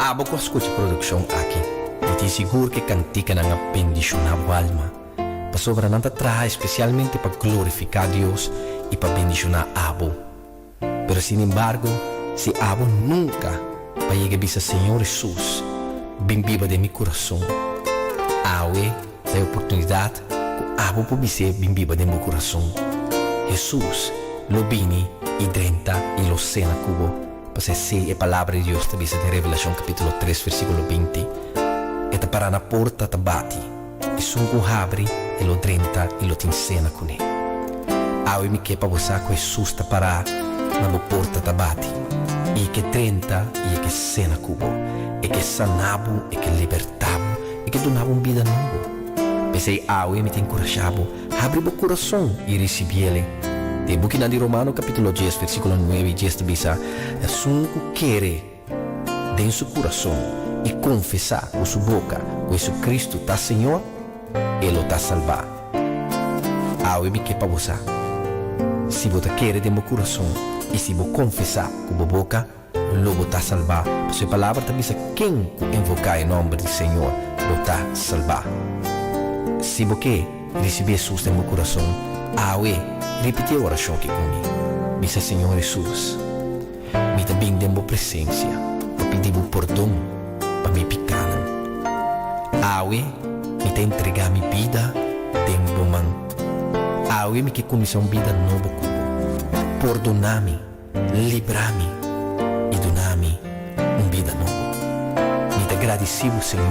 Abo ko escuta produção aqui. E te seguro que cantica na bendição na alma. Para sobra não traga especialmente para glorificar Deus e para bendicionar Abo. Pero sin embargo, se Abo nunca vai llegar a Senhor Jesus, bem viva de meu coração. Awe é a oportunidade que Abo pode ser bem viva de meu coração. Jesus lo vini e drenta e lo cena cubo. Para ser a palavra de Deus também de Revelação capítulo 3 versículo 20. E te para na porta te bate. E sunco abre e lo drenta e lo te encena com ele. Awe mi que para você que Jesus te para na porta te bate. E que drenta e que cena cubo. E que sanabo e que libertabo e que donava vida nova. Pensei Awe mi te encorajabo. Abre o coração e recebi ele. De Bukina di Romano capítulo 10 versículo 9 e 10 bisa sunco quere de su coração e confessar com sua boca que Jesus Cristo está Senhor e lo está salvar. Awe mi que para você. Se você quer de meu coração e se você confessar com sua boca, lo está salvar. Sua palavra está dizendo quem invocar em nome do Senhor lo está salvar. Se você quer receber Jesus em meu coração, Awe repete a oração aqui comigo. Diz Senhor Jesus, me também dê uma presença para pedir o perdão para me picar. Awe me te entregar minha vida tempo man. Awe me que comissão vida nova comigo. Perdonar-me, livrar-me e donar-me uma vida nova. Me te agradecido, Senhor,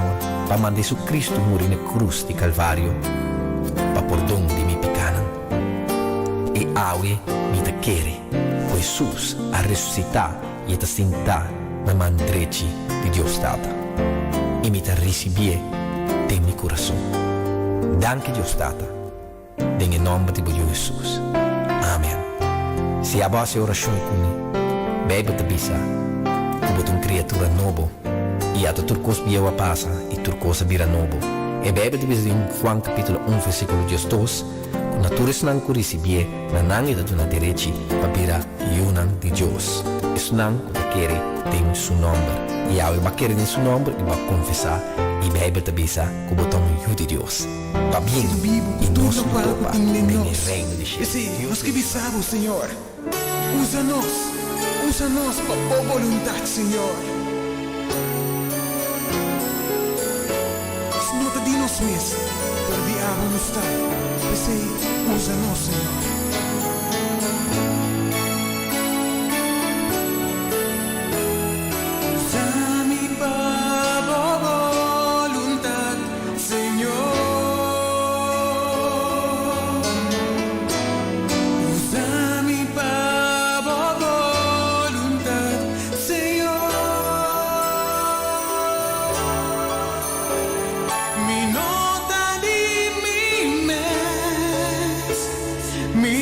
para mandar Jesus Cristo morrer na cruz de Calvário para perdão de minha picana. E Awe me te quer, pois Jesus a ressuscitar e te sentar na mão direita de Deus Tata. E me te receber de meu coração. Danke Deus Tata, em nome de Jesus. Amém. Se a vossa oração comigo, bebe te bisa, como uma criatura nova, e a tua coisa viva passa e tua coisa vira nova. E bebe te bisa em Juan capítulo 1 versículo 12. Naturis nang ko recibie na nangit na direchi papira yunan de Dios. Es nang ko bakere tem su nombre. E ao bakere tem su nombre e va confessar e Bíblia te bisa ko botão yu de Dios. Va bien e nos topa en el reino de Jesus. Nós que bisamos, Senhor. Usa-nos para boa vontade, Senhor. Não te dinos mesmo, para diabo nos está. Usa-nos, Senhor. Usa-me para boa vontade, Senhor. Usa-me para boa vontade, Senhor. Me nota de mim mesmo. Me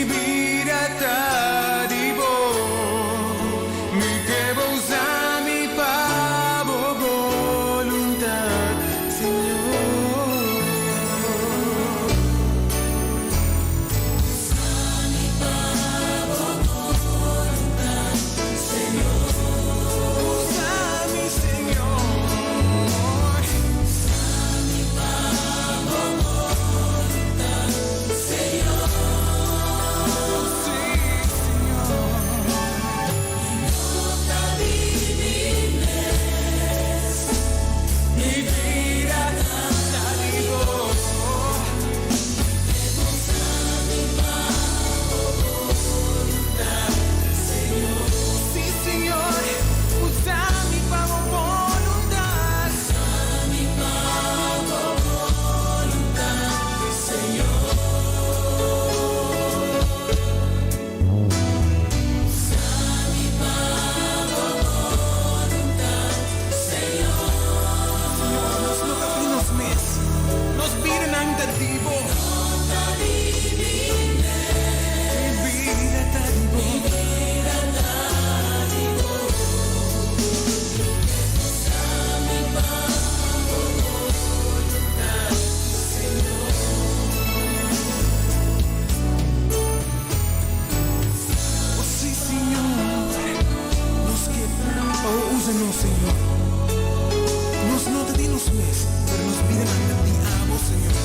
Nos nota de nos mes, pero nos pide la diabo, Señor.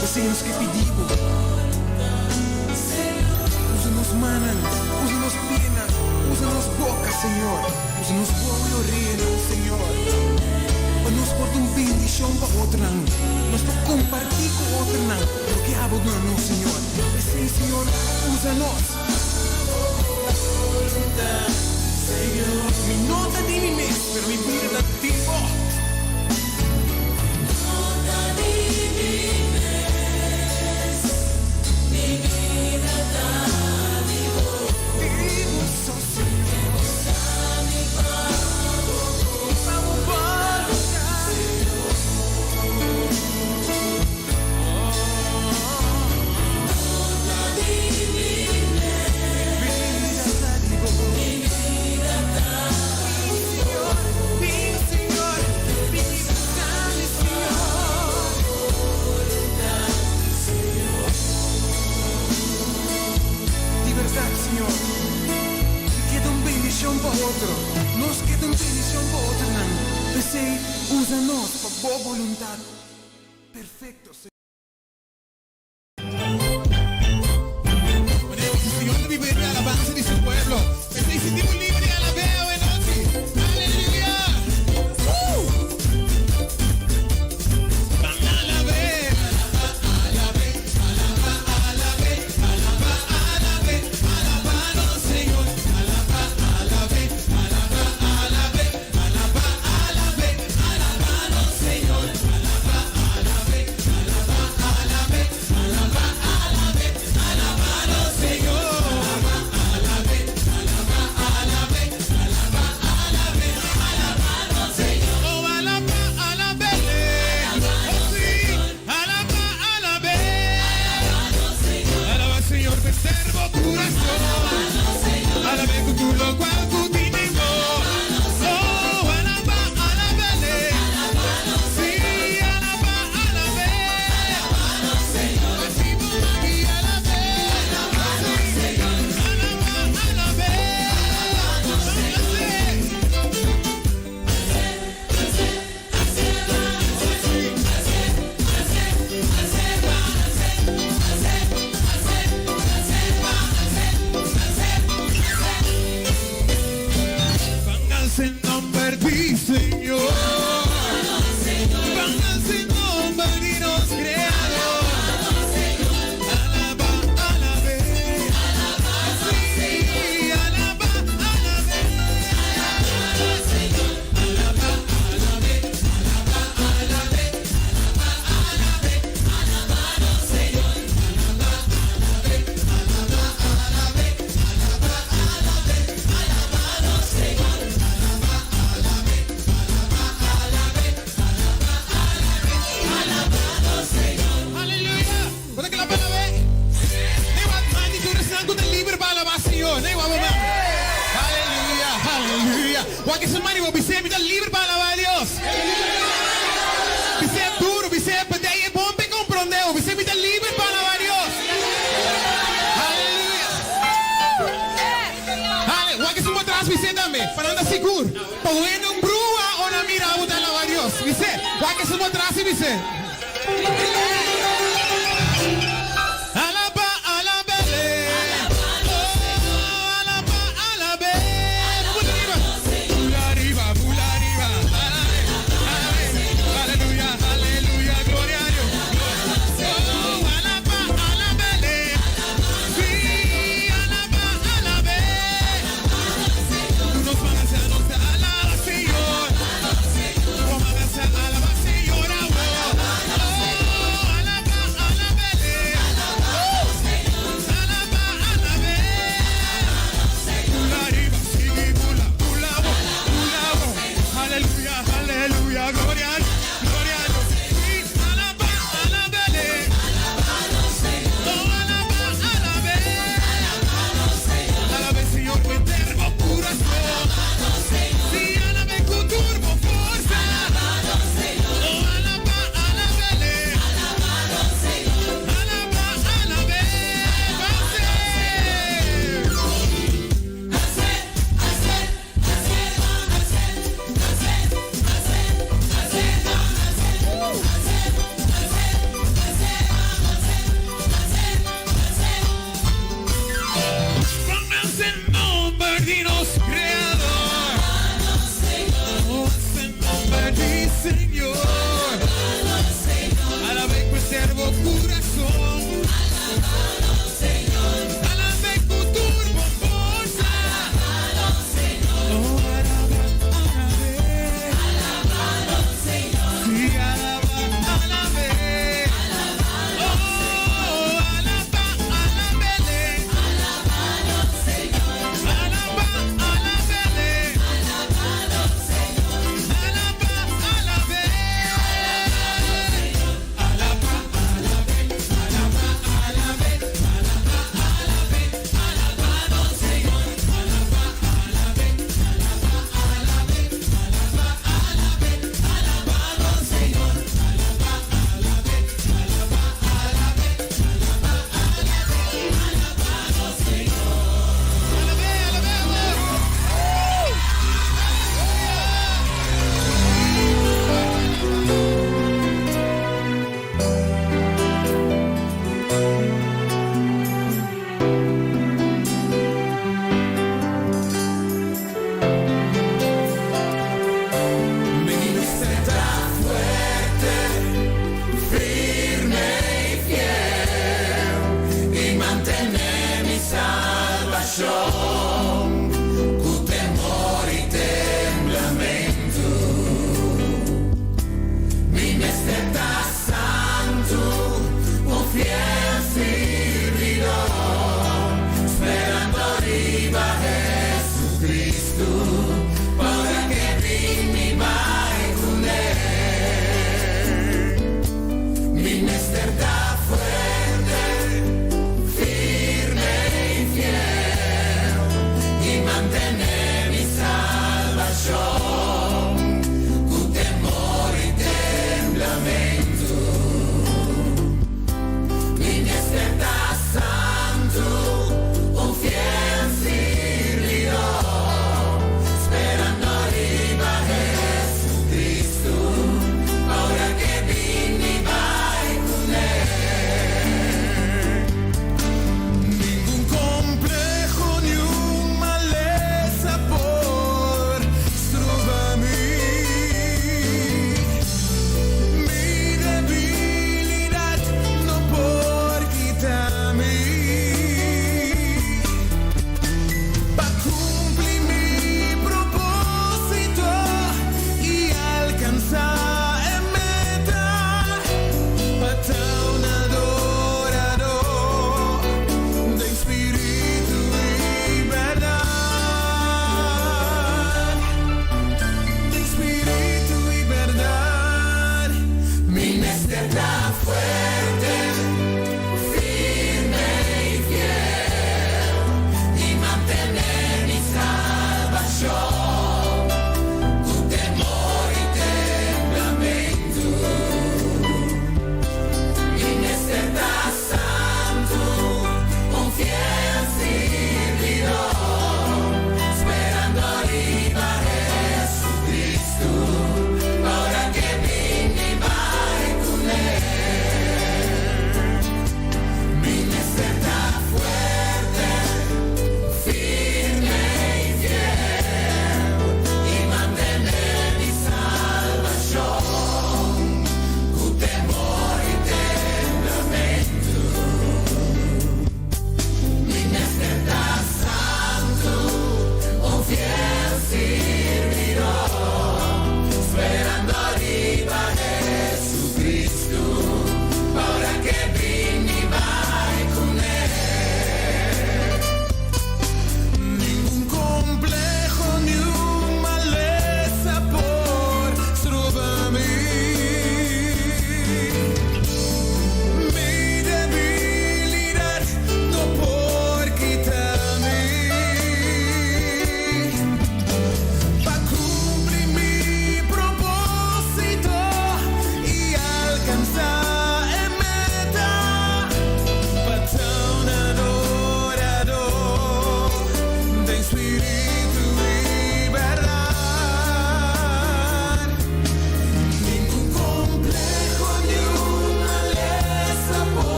Deseos que pedimos. Usa-nos manan, usa-nos pena, usa-nos boca, Señor. Usa-nos pueblo reino, Señor. Para nos por um bendição para outro, nós para compartilhar com outro, porque a boa não, Senhor. Esse Senhor usa-nos. Mi nota di mi mes, pero mi vida da tipo. Nota di mi mes, mi vida da vivo. Vivo só, Senhor. Mi pavo, Vamos para nota di mi mes, vida da tipo. mi vida da Mi Senhor, mi sabe, Senhor. De verdade, Senhor. Queda bendição para outro. Nos queda bendição para outro, não. Você usa-nos para boa vontade. Perfeito, Senhor. Ponemos el Señor de vivir la alabanza de su pueblo. Este sentimos libre y alabeo en noche. Aleluya. Van a alabar. Alabado Señor. Alabado Señor. Porque esse marido você é vida livre para alabar a Deus. Você é duro, você é pedei, é bom para compreender. Você é vida livre para alabar a Deus. Aleluia. Porque se mostrar você também, para andar seguro. Para não brua ou na mira a alabar a Deus. Você, porque se mostrar você.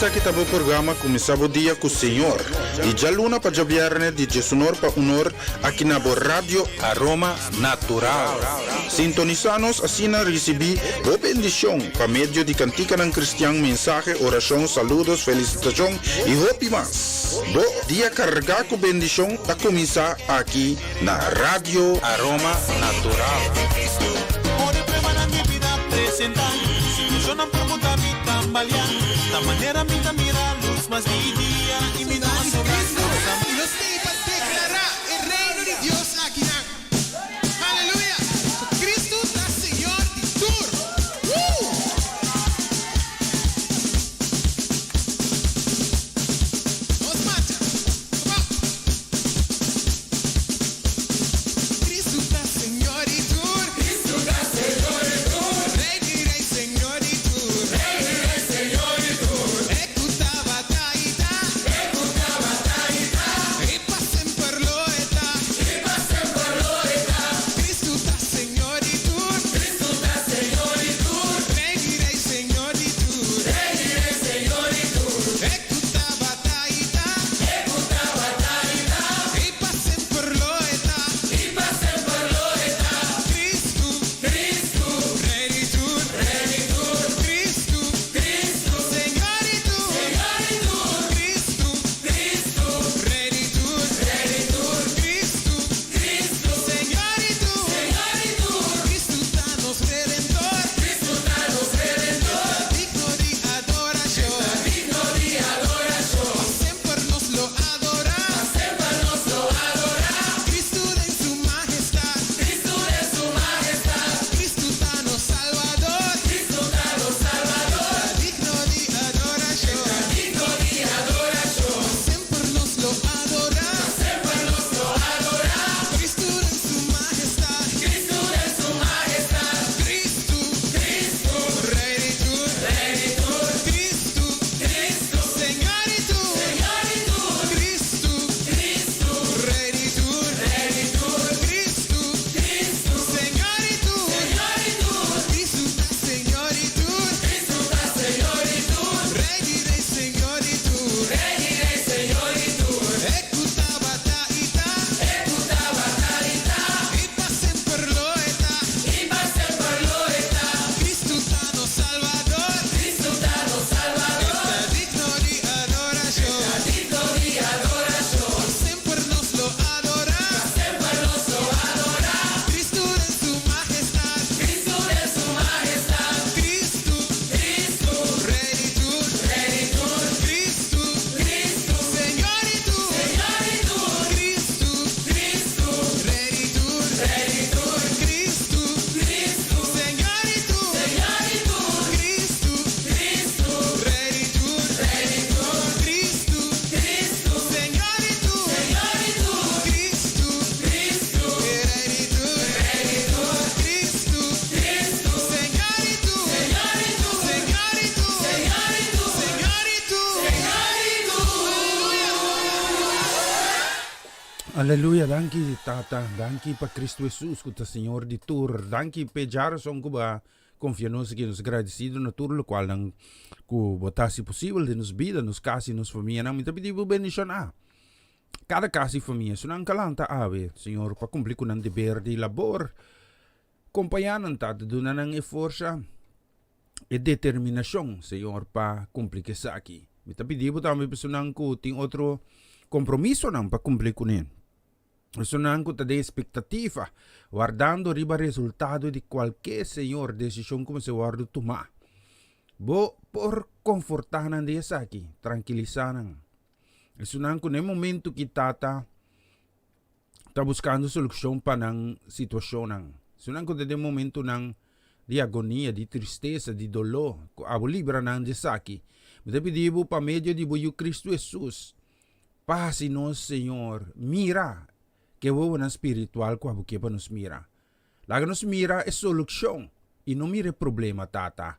essa que estava o programa começava o dia com o Senhor. E já luna para já viernes de Jesunor para unor aqui na Rádio Aroma Natural. Sintonizanos assim na recebi boa bendição para meio de cantica ng cristiano, mensagem, oração, saludos, felicitação e hope mas. Bo dia carregar com bendição a começar aqui na Rádio Aroma Natural. Ore premana mi vida presentar. Yo no pregunta mi tambalear. La manera mi mira luz más mi día y mi noche. Y los para declarar el reino de Dios aquí. Aleluya. Cristo está Señor de tour. Vamos marcha. Cristo está Señor de tour. Cristo está Señor de tour. Rey de rey, Señor de tour. Rey de rey, Señor de tour. Escuta batalla. Escuta batalla. E passem per l'oeta. E passem per l'oeta. Cristo está Señor de tour. Cristo está Señor de tour. Rey de rey, Señor de tour. Rey de rey, Señor de tour. Escuta batalla. Escuta batalla. E passem per l'oeta. E passem per l'oeta. Cristo, Cristo, Rey de tour. Rey de tour. Cristo, Cristo, Señor de tour. Señor de tour. Cristo, Cristo, Rey de tour. Rey de tour. Cristo, Cristo, Señor de tour. Señor de tour. Cristo está nos redentor. Cristo está nos redentor. Digno de adoración. Digno de adoración. Sempre nos lo adorar. Sempre nos lo adorar. Cristo de su majestad. Cristo de su majestad. Cristo está nos salvador. Cristo está nos salvador. Digno de adoración. Digno de adoración. Sempre nos lo adorar. Sempre nos lo adorar. Cristo de su majestad. Cristo de su majestad. Cristo, Cristo, Rey de tour. Rey de tour. Cristo, Cristo, Señor de tour. Señor de tour. Cristo, Cristo, Rey de tour. Rey de tour. Cristo, Cristo, Señor de tour. Señor de tour. Cristo está Señor de tour. Cristo está Señor de tour. Rey de rey, Señor de tour. Rey de rey, Señor de tour. Escuta batalla. Escuta batalla. E passem per l'oeta. E passem per l'oeta. Cristo está nos salvador. Cristo está nos salvador. Está digno de adoración. Está digno de adoración. Sempre nos lo adorar. Sempre nos lo adorar. Cristo de su majestad. Cristo de su majestad. Cristo, Cristo, Rey de tour. Rey de tour. Cristo, Cristo, Señor de tour. Señor de tour. Cristo, Cristo, Rey de tour. Rey de tour. Cristo, Cristo, Señor de tour. Señor de tour. Cristo, Cristo, Rey de tour. Rey de tour. Cristo, Cristo, Señor de tour. Señor de tour. Cristo, Cristo, Rey de tour. Rey de tour. Cristo, Cristo, Señor de tour. Señor de tour. Señor de tour. Señor de tour. Señor de tour. Aleluia, danki tata, danki pa Cristo Jesus, kuta Senhor de tour, danki pe jara son kuba, confiamos que nos agradecido na tour, lo qual nang ku botasi possível de nos vida, nos casa, nos família, nang mita pedibu bendición a. Cada casa e família, sunang kalanta ave, Senhor, pa cumprir com ang deber de labor, companhanan tata, duna ng força e determinação, Senhor, pa cumprir que sa aqui. Mita pedibu tamo sunang ku ting outro compromisso nang pa cumprir com ele. Sunang ko tade expectativa, guardando riba resultado de qualquer Senhor decisão como se guardo toma. Bo por confortar nan dia sa aqui, tranquilizar nang. Sunang ko no momento que tata tá buscando solução para nang situação nang. Sunang ko tade momento nang de agonia, de tristeza, de dolor, abo libra nang dia sa aqui. Mas pedibo pa medio de buio Cristo Jesus. Paz-nos, Senhor, mira que o na espiritual ko abo que pa nos mira. Laga nos mira é solução e não mira problema tata.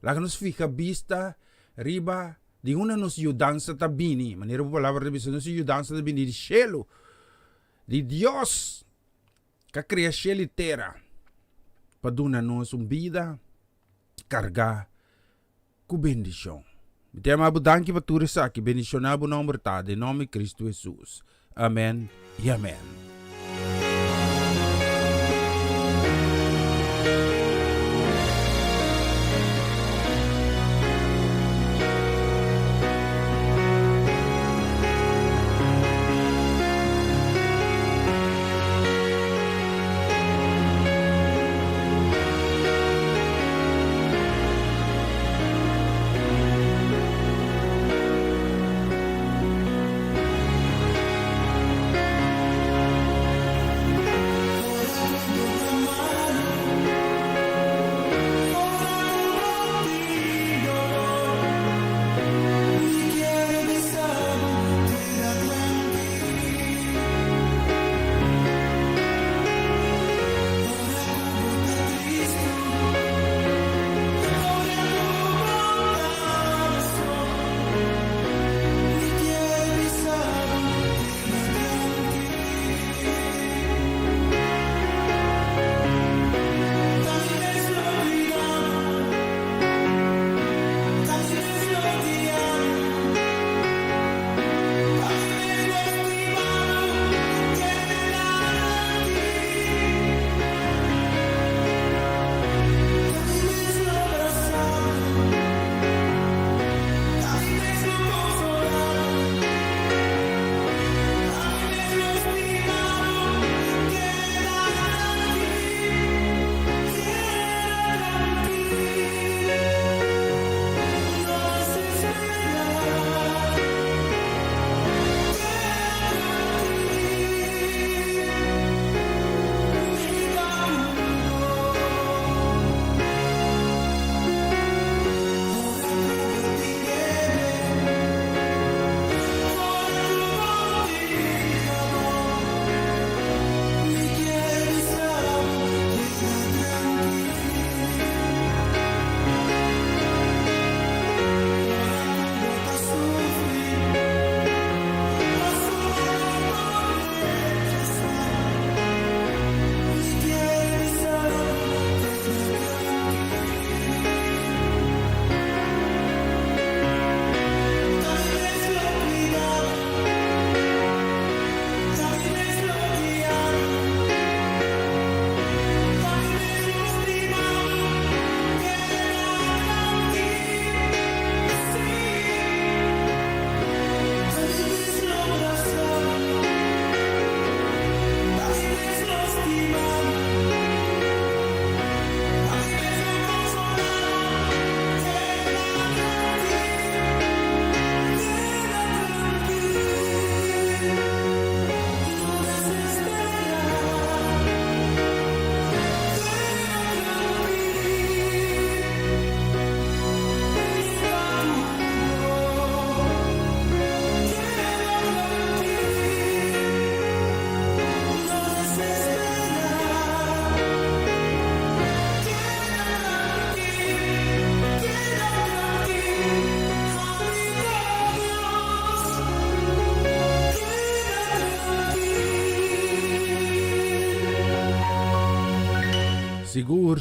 Laga nos fica vista riba di una nos yudanza tabini, manera po palavra de bisa nos yudanza tabini di cielo, di Dios, que cria cielo e terra, paduna nos vida, carga com bendição. Te amabo danki pa turisa ki bendicionabo nombre ta de nome Cristo Jesus. Amen e amen.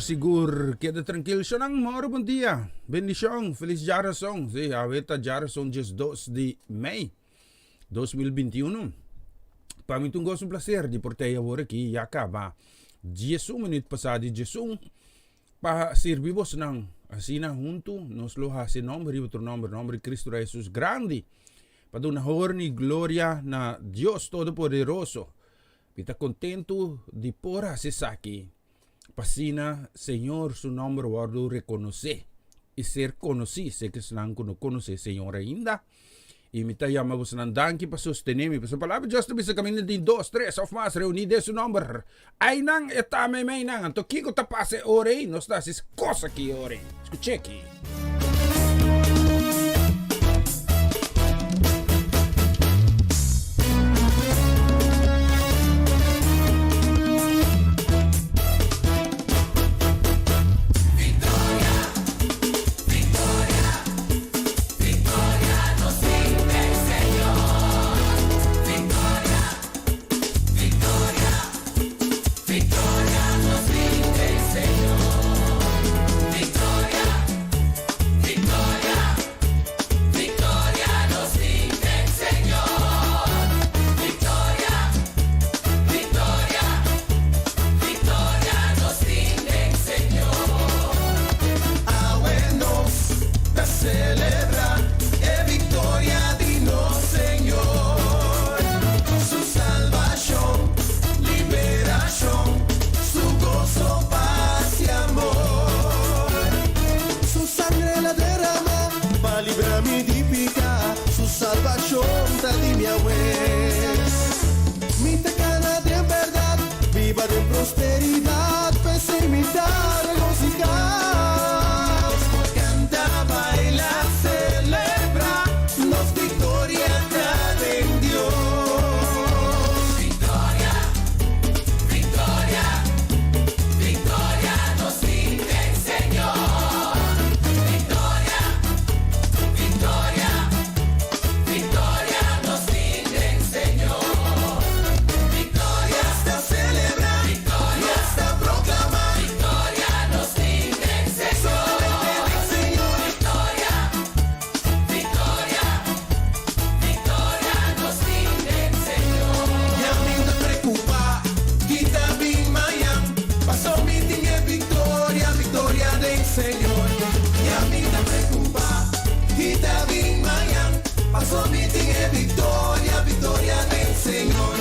Sigur, queda tranquilo. Sonang moro bom dia. Bendición, feliz Jarason. Sí, ahorita Jarason just 2 de Mei 2021. Para mim, é um prazer de portar agora aqui e acaba 10 minutos passado de Jesus para servimos nang asina junto nos lo hace nombre outro nome Cristo Jesus grande para dar honor e glória na Deus Todo-Poderoso. Pita contento de por hacer aqui. Pasina, Senhor, su nombre guardo reconocer e ser conhecido. Sei que não conhece Senhor ainda. E me chamamos ng danki para sostener-me. Sa palavra Diyos, tabi sa kami din 2, 3 of mas reunidos su nombre. Ay nang etame may nang. To kiko tapase ore. Nos das cosa ki ore. Escuche ki. cantar, regocijar. Canta, baila, celebra, nos victoria dada en Dios. Victoria, victoria, victoria nos rinde el Señor. Victoria, victoria, victoria nos rinde el Señor. Victoria, Hasta celebra, victoria, hasta proclama, victoria nos rinde el Señor. solamente del Señor. Victoria, victoria, victoria nos rinde el Señor. Ya me da preocupa, quita bien mayan, pasó mi tiene victoria, victoria del Señor. Ya me da preocupa, quita bien mayan, pasó mi tiene victoria, victoria del Señor.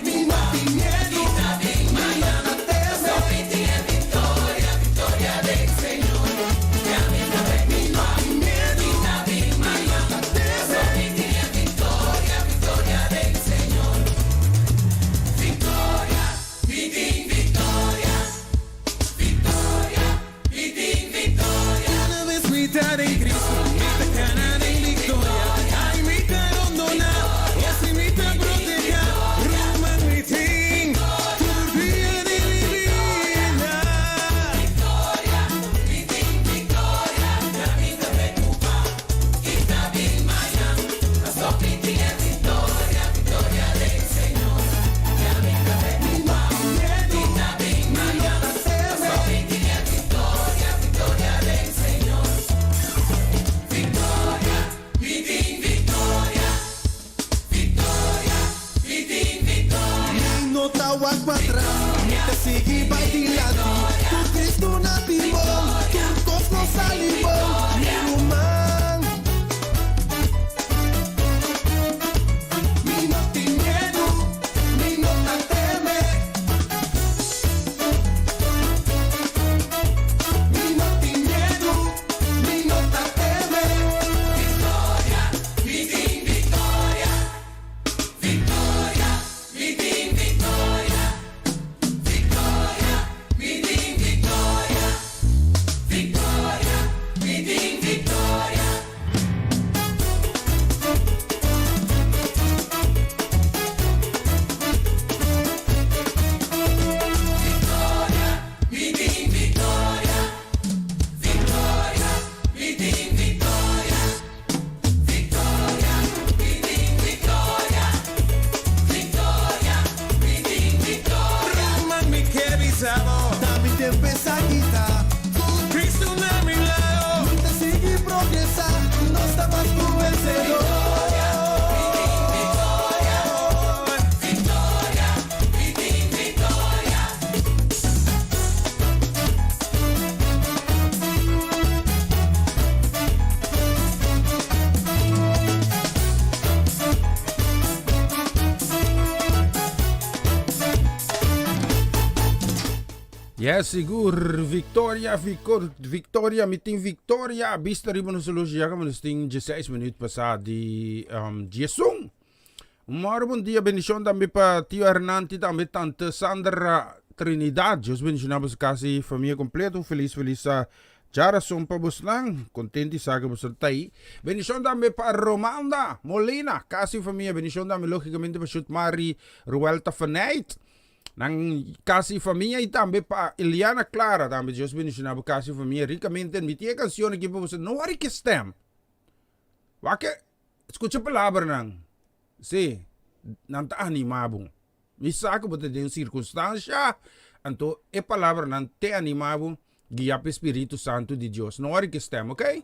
Mi no tiene miedo, mi nada teme, Victoria, victoria del Señor. mi no tiene miedo, mi nada teme. Victoria, victoria del Señor. Victoria, vitin victoria. Victoria, vitin victoria. Una vez mitad en Cristo, mitad ganar en victoria. Ay, mitad abandonar, o si mitad proteger. Roman mitin, turbia de mi vida. Victoria, vitin victoria. La vida preocupa, quita bien mañana. Pasó vitin victoria, victoria del Señor. La vida preocupa, quita bien mañana. Pasó vitin victoria, victoria del Señor. Victoria, vitin victoria. Victoria, vitin victoria. No tawag pa atrás, te sigue bailando. Tu Cristo na timón, tu cosmos sa limón. Mi rumang, mi no tiene miedo, mi no te teme. Mi no tiene miedo, mi no te teme. Victoria, vitin victoria. Victoria, vitin victoria. Victoria, vitin victoria. Victoria, vitin victoria. Victoria, vitin victoria. Victoria, vitin victoria. Victoria, vitin victoria. Victoria, vitin victoria. Roman mi querizado, también te empieza a quitar. Cristo na mi lado, te sigue progresar, no está más tu vencedor. Victoria, vitin victoria. Yes, sigur. Victoria, meeting Victoria. Bista rin mo na solusya ka mo 16 minutes pa sa di Jesung. Bom dia, bendición também para tio Hernanti, também tante Sandra Trinidad. Deus bendicionamos kasi família completa. Feliz sa Jara son pa buslang. Contenti sa ka busaltay. Bendición também para Romanda Molina, kasi família. Bendición também logicamente para Shoot Mari Ruelta Fanait. Nang kasi família e também para Eliana Clara. Também Deus bendicionamos kasi família ricamente. Mitia canção aqui para você. Não hari que stem. Wake, escucha palavra nang. Sí, nanta animabo. Misa ko bote den circunstancia, anto e palabra nante animabo, guia pe Espírito Santo de Deus. Não hora que estamos, ok?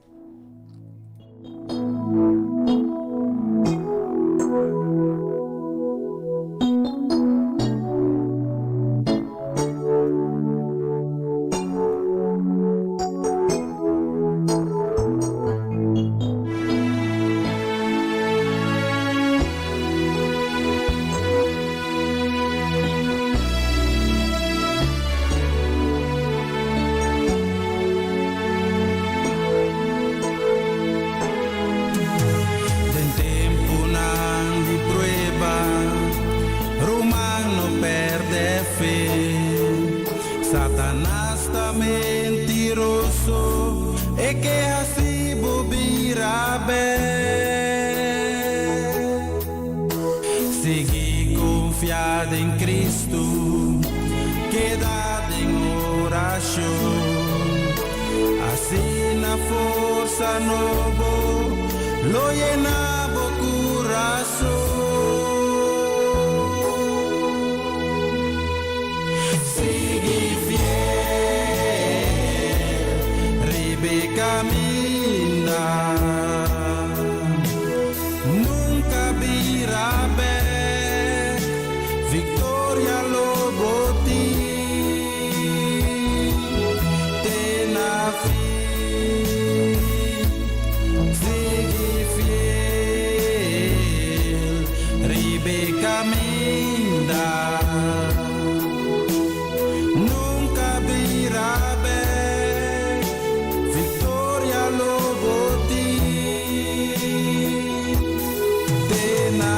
Satanás está mentiroso e que assim bobira bem. Segui confiado em Cristo, quedado em oração. Assim na força novo, lo llenaba o coração. Sigue fiel, Ribe camina, nunca virá bem, Victoria lobo ti, tena fim, sigue fiel, Ribe camina. Nunca virá bem, Victoria lobo ti, tena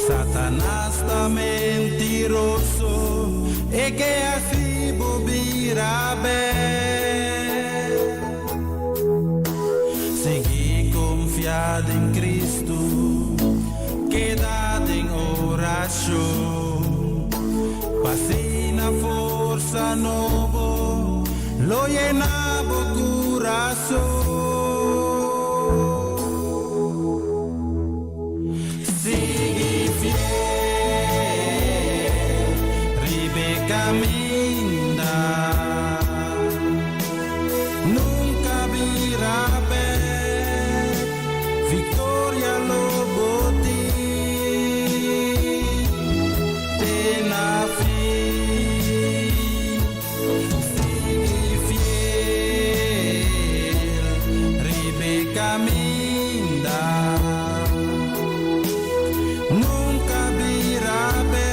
Satanás está mentiroso e que assim bobira bem. Segui confiado em Cristo, quedado em oração. Passei na força novo, lo llenava o coração. Caminha, nunca virá bem, Victoria lobo ti, tena fim, sigue fiel, Ribe caminha, nunca virá bem.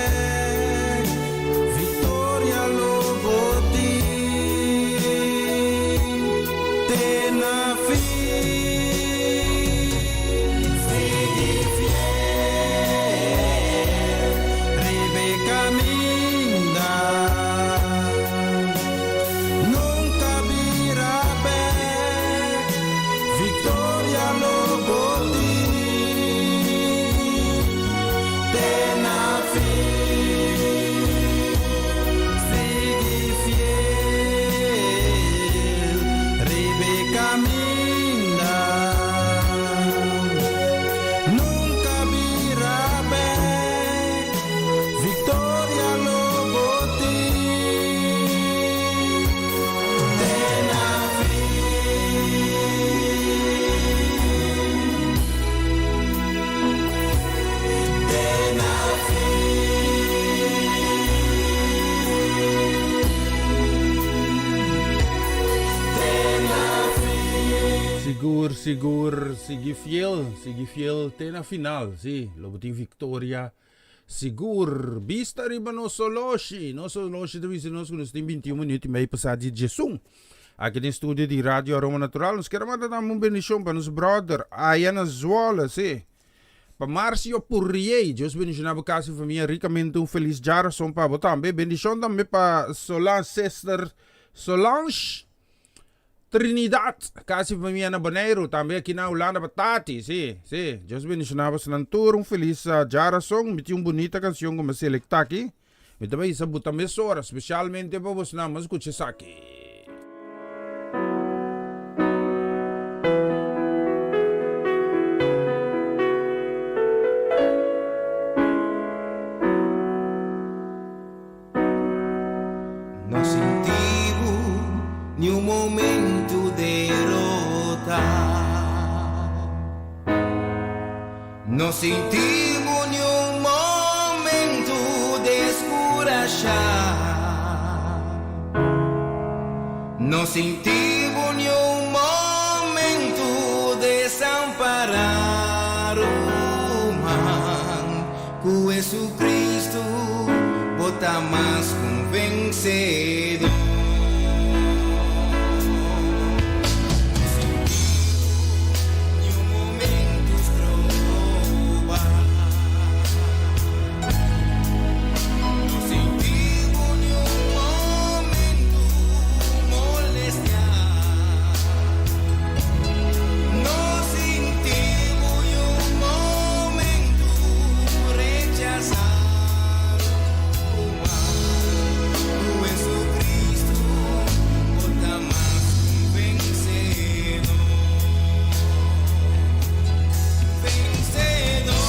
Sigur, sigue fiel, tem na final, sim, lobo tem Victoria, sigur, vista riba nosso loshi de nós que nós tem 21 minutos e meio passado de Jesus. Aqui no estúdio de Rádio Aroma Natural, nós queremos dar uma bendição para nos brother, Ayana Zuola, sim, para Márcio Purrier, Deus bendicionava a casa e família ricamente feliz geração para botar, bendição também para Solange Sister, Solange Trinidad, casa e família na Bonaire, também aqui na Holanda, Batati, sim, Deus bendicionava se lantur, feliz geração, meti bonita canção como selecta aqui, e também essa botar mesora, especialmente para você não escutar isso aqui. Não sentivo nenhum momento derrota, não sentimos nenhum momento descurachar, não sentimos nenhum momento de Jesucristo, bota más convencido. Ni un momento trova, no sentivo ni un momento molestia, no sentivo ni un momento rechazar. Jesucristo, bota más convencido. Vencedor,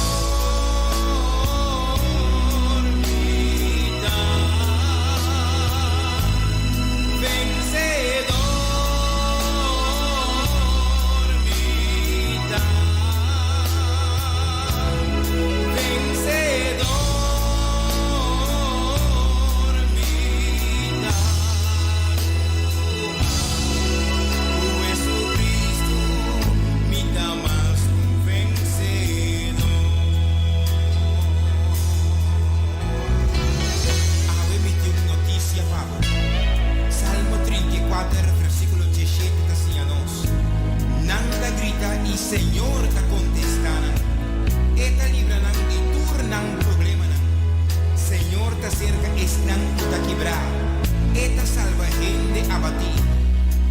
vida. Jesucristo, vida más convencido. Ave me notícia, Pablo. Salmo 34, versículo 17, assim a nós. Nanda grita e Senhor ta contestana. Eta libra nan de turnan problema nan. Senhor ta cerca están ta quebrar. Eta salva gente abatida.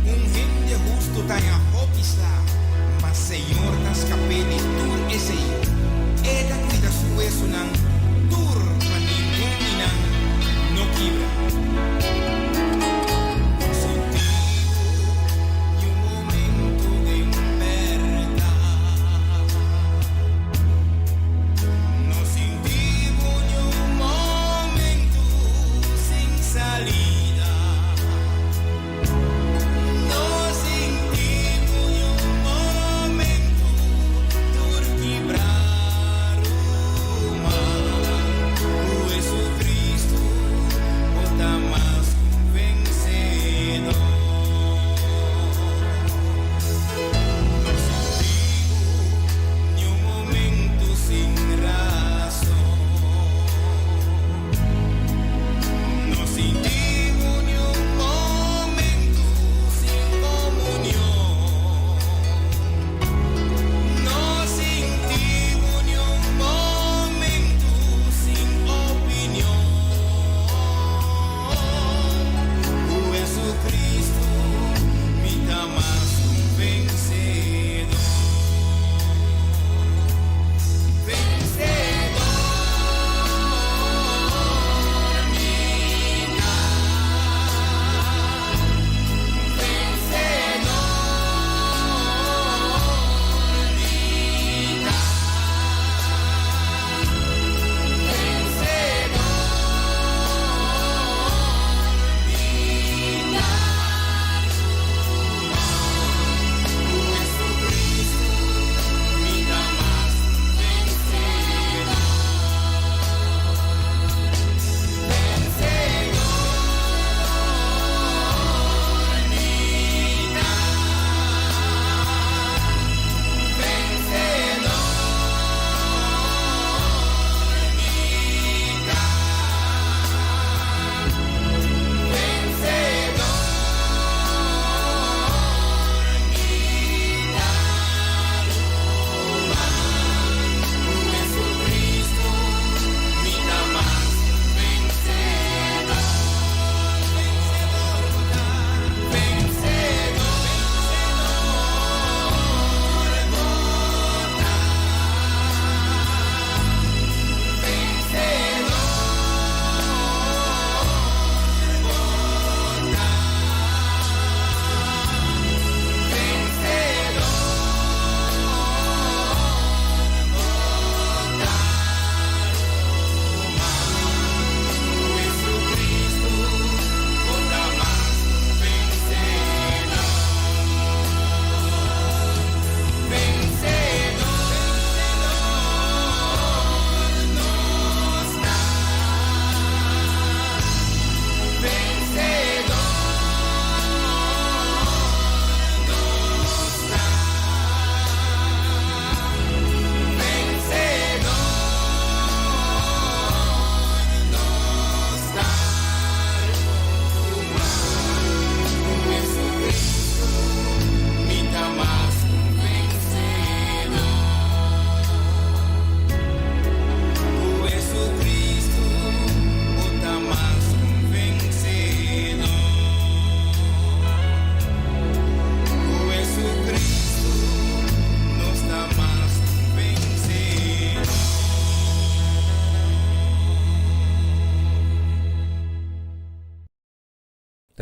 Gente justo ta en hope está. Mas Senhor ta escape de tur ese. Eta cuida su eso nan. Tur manin nan. No quebra. Ni un momento de verdad, no sentimos ni un momento sin salida, no sentimos ni un momento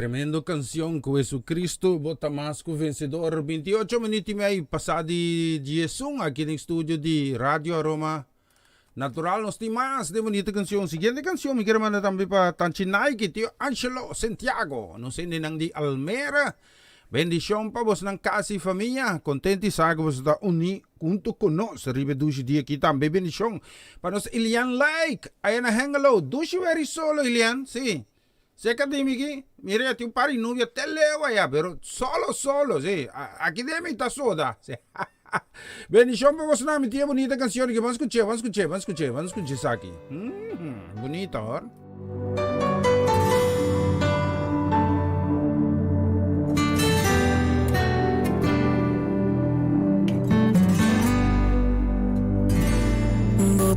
tremendo canción com Jesucristo, bota mais com vencedor. 28 minutos e meio passado de Jesus aqui no estúdio de Rádio Aroma Natural. Nós temos mais de bonita canção. Seguinte canção, me quero mandar também para Tanchinay, que tio Angelo Santiago. Não sei nem de Almera. Bendição para vos ng casa e família. Contente sa que vos está uni junto conosco. Ribe dushi dia aqui também. Bendição para nós Ilian Like. Ayan na hangalo. Dushi very solo, Ilian. Sí. Se academici, mira, ti pari nubia telewa ya, pero solo, sí. Aquí de mi está soda. Sí. Bendición para vos nami, tía bonita canción que vamos a escuchar aquí. Bonita, ¿verdad?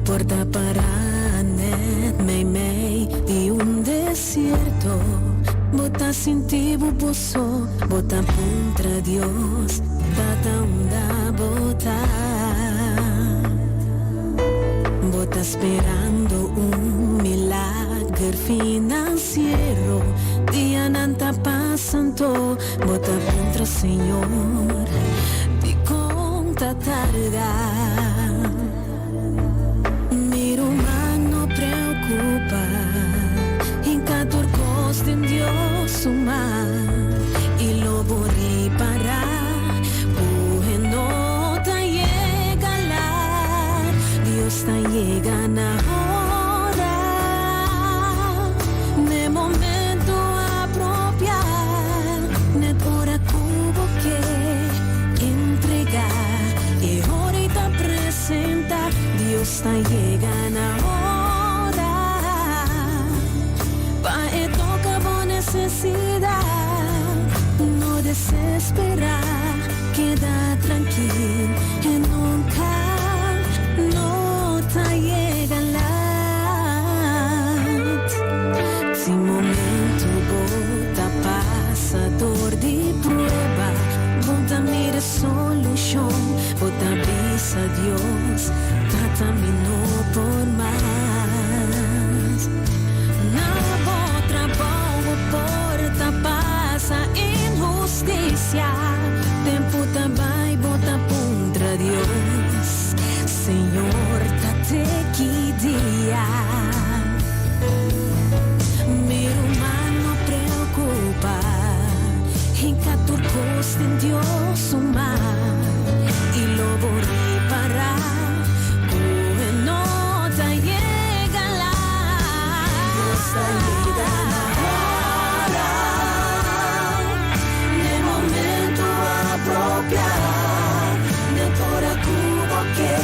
Porta paranet, mei di un desierto. Bota sintibu poso, bota contra Dios, bata onda bota. Bota esperando un milagro financiero. Día nanta pasando, bota contra Señor, di conta tarda. En Dios humar y lo borri para no te llega la Dios te llega ahora ne momento apropiar ne hora cubo que entregar y ahorita presenta Dios te llega ahora pa necesidad, no desesperar, queda tranquilo, que nunca no te llega la. Si momento bota pasador de prueba, bota mira solución, bota visa Dios, tata mi no por más. Porta pasa injusticia, tempo também bota contra Dios, Senhor, tate que dia. Meu humano preocupa, em catur costa em Dios humar, e lobo reparar, como não te llega lá, Dios te llega lá. Ancora cubo que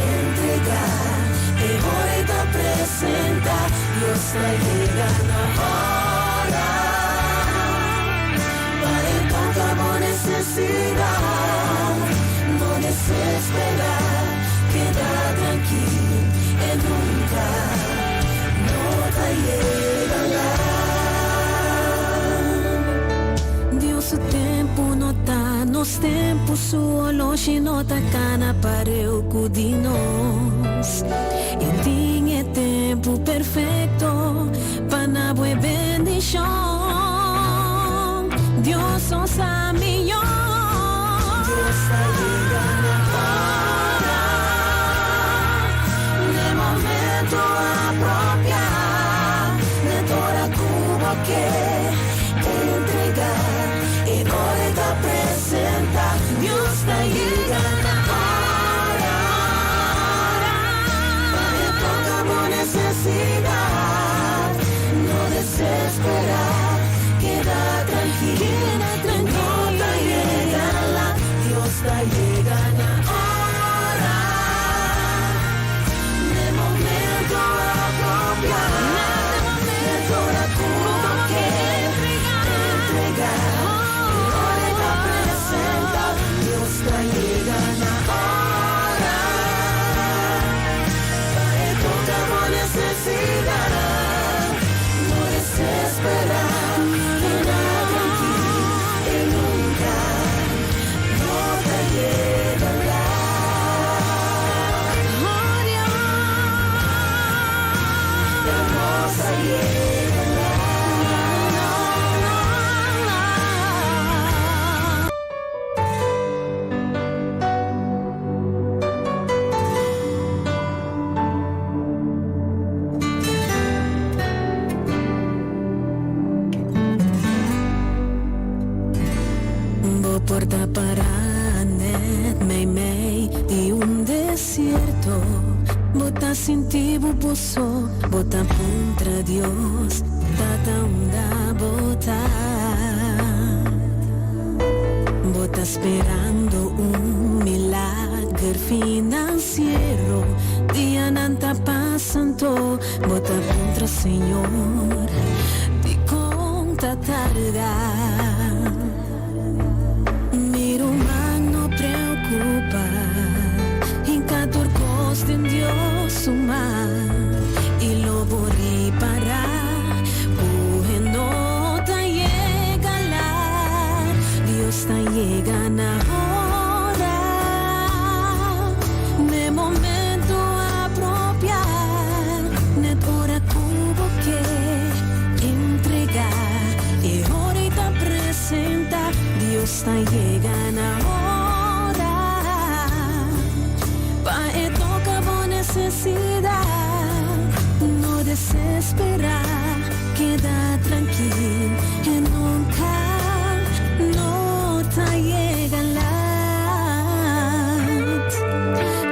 entregar y hoy te presenta Dios te llega ahora para encontrar necesidad no desesperar queda tranquilo y nunca no te llega la Dios su tempo no tá nos tempos sua longe não tá cana pareu de nós e tinha tempo perfeito para na boa bendição Deus só sabe melhor Deus está chegando agora no momento apropriado de toda Cuba que entregar y hoy te presenta Dios te llega ahora para toda necesidad no desesperar queda tranquilo no te llega la Dios te llega ahora de momento apropiado de toda Cuba que entregar Dios te llega ahora para toda necesidad no desesperar queda tranquilo y nunca no te llega sentir bubuso, bota contra Dios, tata unda bota. Bota esperando un milagre financiero, día nanta pasando, bota contra Señor, di conta tarda. Miro no preocupa, en cada costa en Dios suma, y lo voy para, no te llega la, Dios te llega ahora, me momento apropiar, ne hora cubo que entregar, y ahorita presenta, Dios te llega ahora, pa e toca bo necesidad, no desesperar, queda tranquilo, que nunca no te llega la.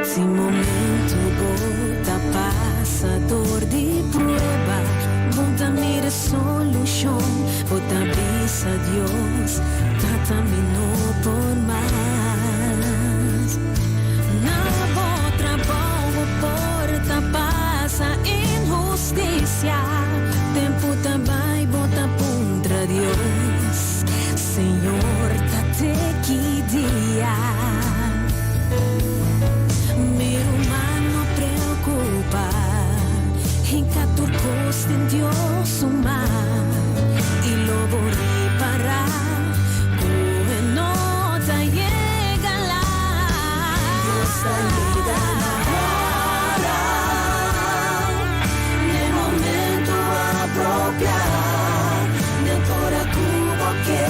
Si momento bota pasador de prueba, bota mira solución, bota visa Dios, trata mi no por más. Na otra boa porta pasa injusticia, tempo também bota contra Dios, Senhor, tate que dia. Meu humano preocupa, em cada costa em Dios uma, e logo reparar, como não te llega lá, Dios te llega agora, no momento apropiar, de toda cubo que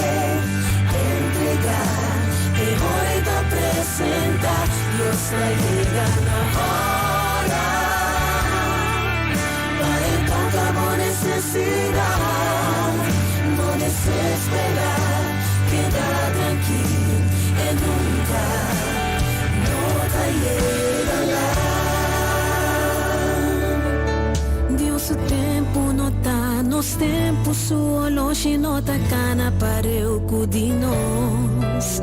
entregar, e hoy te presenta, Dios te llega ahora, para tocar por necesidad, no desesperar, queda tranquilo, e nunca no te llega lá. Dios o tempo não tá nos tempos, sua longe não tá cana para eu cuidar nós.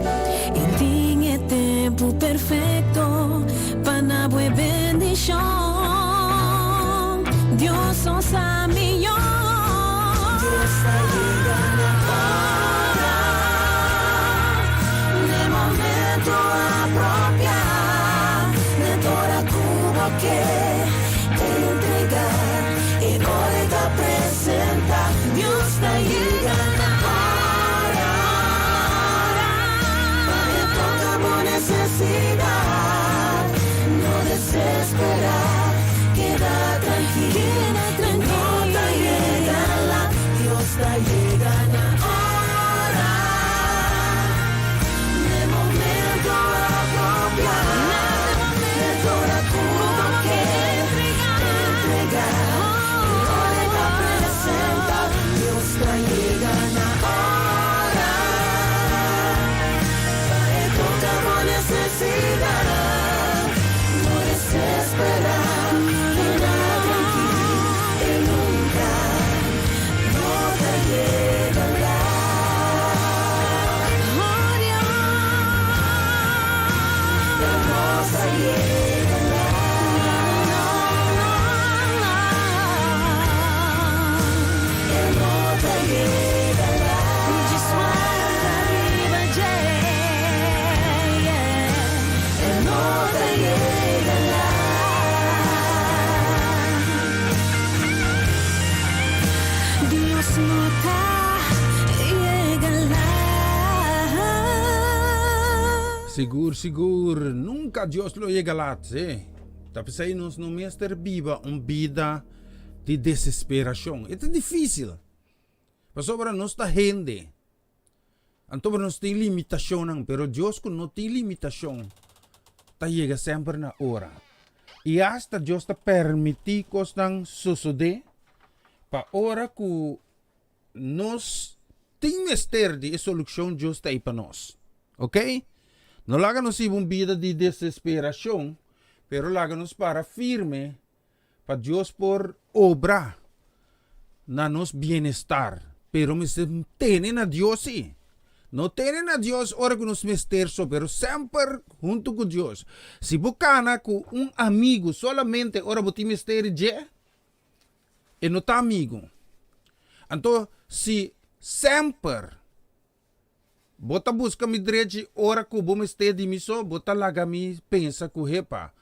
E tinha tempo perfeito para na boa bendição. Dios nos amigos, Dios está llegando ahora, no momento apropiado, de toda cubo que entregar, y hoy te presenta, Dios está llegando ahora, para tocar por necesidad, no desesperar, queda tranquilo, no te llega la, Dios está llegando ahora, de momento apropiado, de toda cubo que entregar, y hoy te presenta, Dios está llegando ahora, para tocar por necesidad, no desesperar, queda tranquilo, y nunca no te llega la. Oh Dios, no te llega la. No te llega la. Just wanna arriba, yeah. No te llega la. Dios no te llega la. Sigur, nunca Dios lo llega lá, Tapi aí nós não mestre viva vida de desesperação. É difícil. Mas sobre nós está rende. Então nós tem limitação, pero Deus não tem limitação. Tá chega sempre na hora. E hasta Deus está permitir coisas suceder para hora que nós tem mestre de solução Deus está aí para nós. Ok? Não laga nos uma vida de desesperação, pero laga nos para firme para Dios por obra na nos bienestar. Pero me tienen a Dios, sí. No tienen a Dios ahora que nos mesterso, pero siempre junto con Dios. Si buscana con un amigo solamente ahora vos te mester ya, e no está amigo. Então, si sempre bota busca mi direito ora que vou mester de mim só, bota laga mi pensa que repa.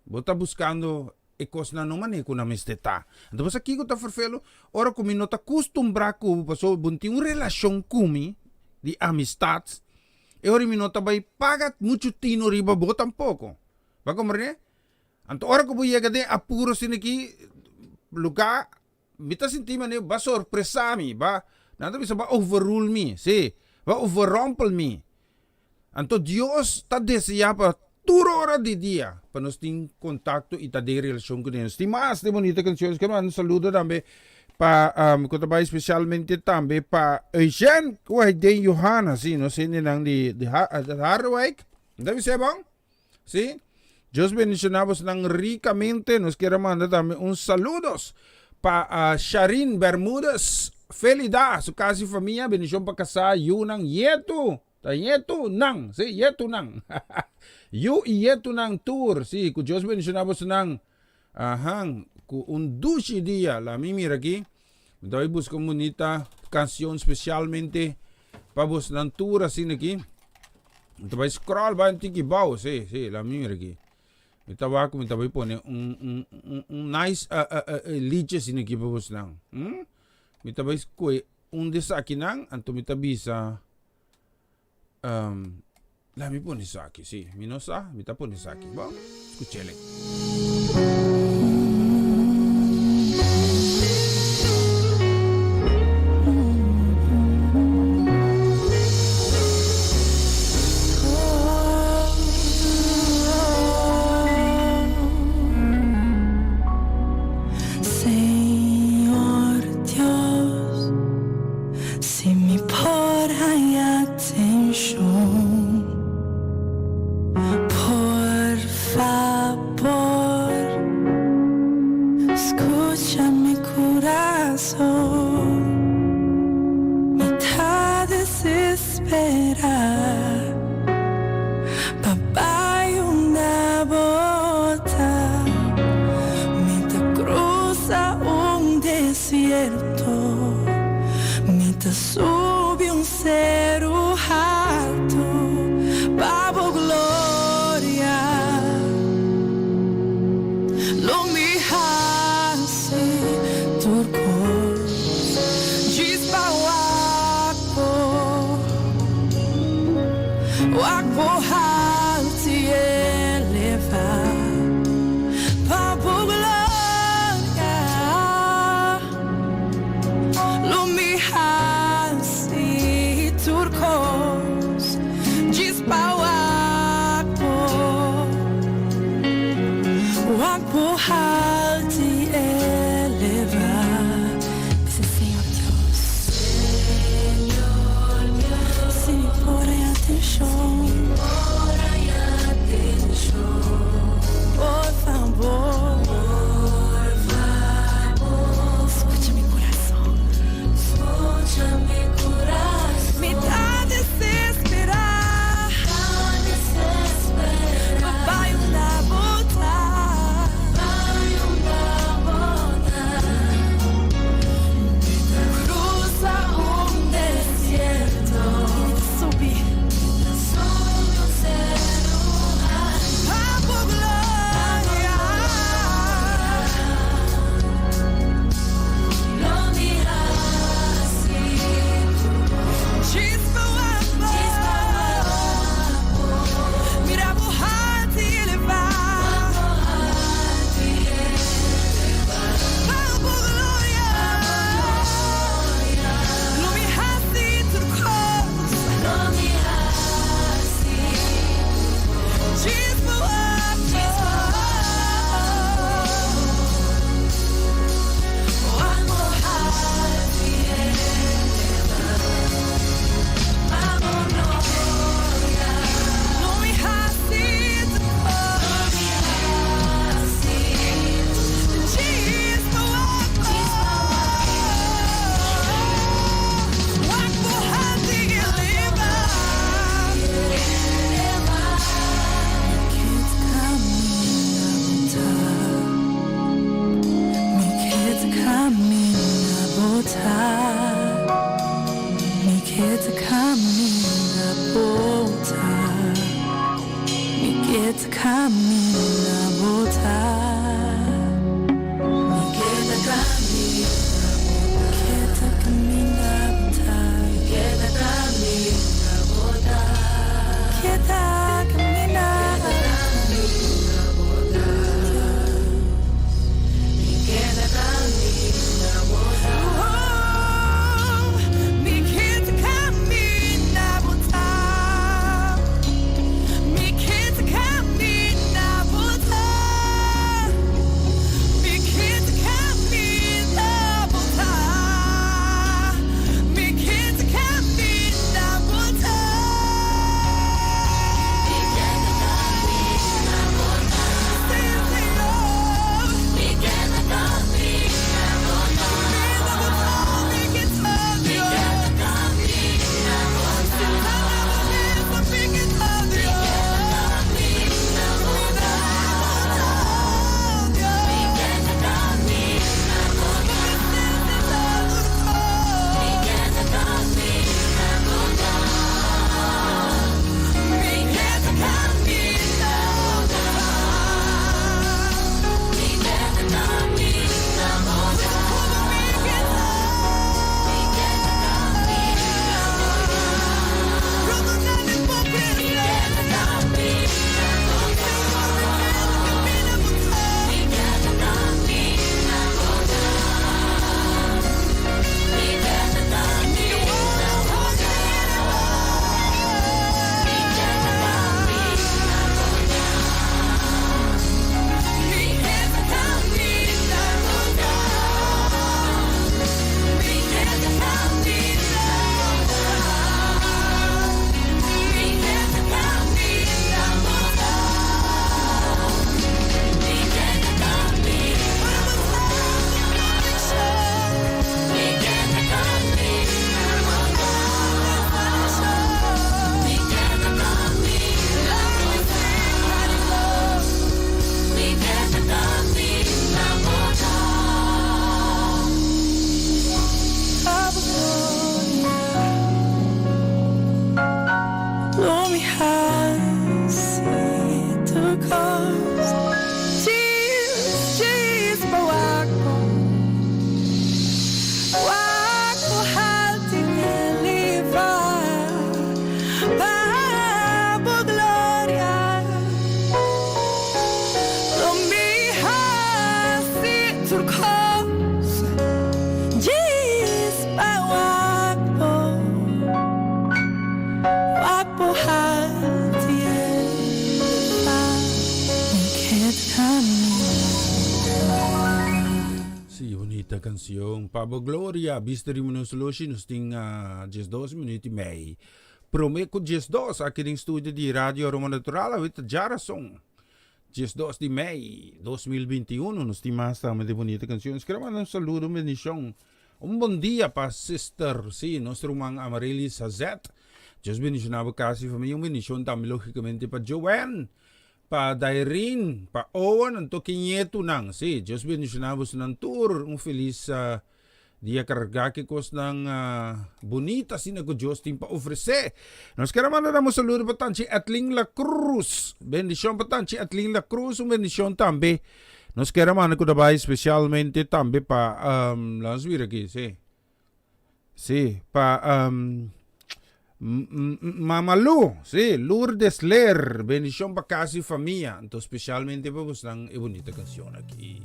Bota buscando e coisa não maneira que na mesteta. Então, você aqui que tá farfelo, ora que mi não tá acostumbrado com passou, bunti uma relação comigo de amistade. E ora mi não tá vai pagar muito tino riba bo tampouco. Ba como né? Então, ora que vou chegar de apuro sin aqui lugar mita sinti man ba sorpresa mi ba nada bisa ba overrule mi si ba overrumple mi anto Dios ta deseja pa turo hora di dia pa nos ting contacto e ta de relação com Deus ti mas de bonita canções que man saludo também pa ko tabay especialmente também pa Eugene ko ay de Johanna si no sin nang di Harwijk deve ser bom si Dios bendicionamos nang ricamente nos quiere mandar también un saludos pa Sharin Bermudez Felida su casi familia bendición pa casa yunang yetu ta yetu nang si yetu nang yu yetu nang tour si ku Dios bendicionamos nang ku un dushi dia la mimi aquí doy busco bonita canción especialmente pa vos nang tour así aquí te vai scroll va en tiki bao si la mimi aquí Mita vai pone un nice liches in ekipos lang. Mita vai kue un desaki nang anto mita bisa la mi pone saki, si. Minosa, mita pone saki. Ba? Escuchele. queda camina botar, me queda camina botar, queda camina botar, queda camina botar, me queda camina botar, me queda camina botar. Me queda camina botar, me queda camina botar, me queda camina botar, me queda camina botar, me queda camina botar, me queda canción Pablo Gloria, bisteri mo solution nos ting 12 minuti mei. Promeco 12 aqui em estúdio de Rádio Roma Natural with Jarason. 12 de mei 2021 nos timos também de bonita canção. Escreva um saludo, bendição. Bom dia para sister, sim, nosso irmão Amarilis Hazet. Deus bendicionava casa e família, bendição também logicamente para Joanne, para Dairin, para Owen, ang tokinyeto nang, sim, Deus bendicionava sa ng tour, feliz dia cargaki kos ng bonita sinago Diyos tim pa ofrece. Nos karaman na mo saludo pa tansi Atling La Cruz, bendición pa tansi Atling La Cruz, bendición tambe. Nos karaman ko dabay specialmente tambe pa las vira aquí, sí, pa Mamalu, sí, Lourdes Ler, bendición pa casi familia, entonces especialmente pa pues ng bonita canción aquí.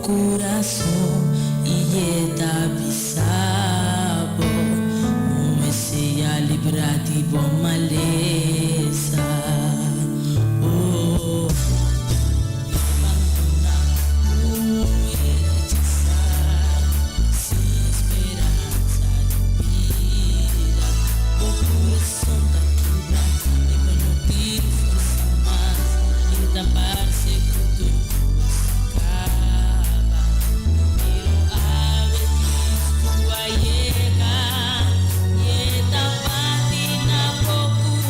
Corazón y está pisado, no me sea rati bom malesa. Oh, abandona poeira de sal, sem esperança de vida. O coração da quebra, e quando tiro força mais, e tapar-se com tudo acaba. Pero ave disco a llega, e tapati na boca.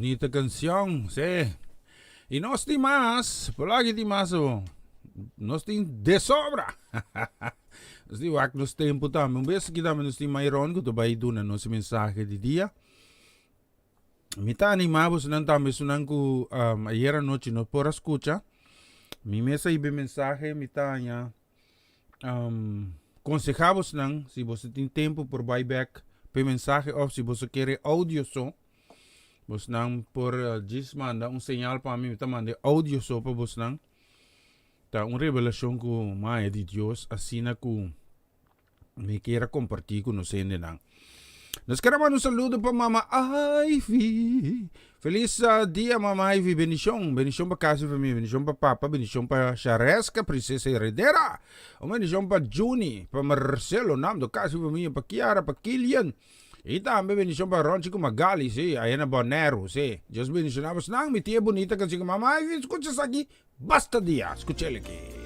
bonita canción, sí. Y no estoy más, palagi di más, no estoy de sobra. Estoy wak nos tempo também. Besa kita menos estoy mayroon ko to ba iduna no si mensaje di dia. Mita animabos nan também sunan ko ayer anoche no por escucha. Mi mesa ibe mensaje mitanya consejabos nang si você tem tempo por buyback pe mensaje of si você quer audio so. Bos nang por jis manda señal para mim mande audio so pa bos nang ta revelación ko mai de Dios asina ko me quiera compartir con nosotros nang. Nos queremos un saludo para Mama Ivy. Feliz dia Mama Ivy, bendición para casa para mí, bendición para Papa, bendición para Charesca, Princesa Heredera, bendición para Juni, para Marcelo, Namdo, casa para mí, para Kiara, para Kilian. E também bendição para Ron Chico Magali, sim, aí na Bonero, sim. Deus bendicionamos, não, me tia bonita, que assim, mamãe, escuta isso aqui, basta dia, escuta ele aqui.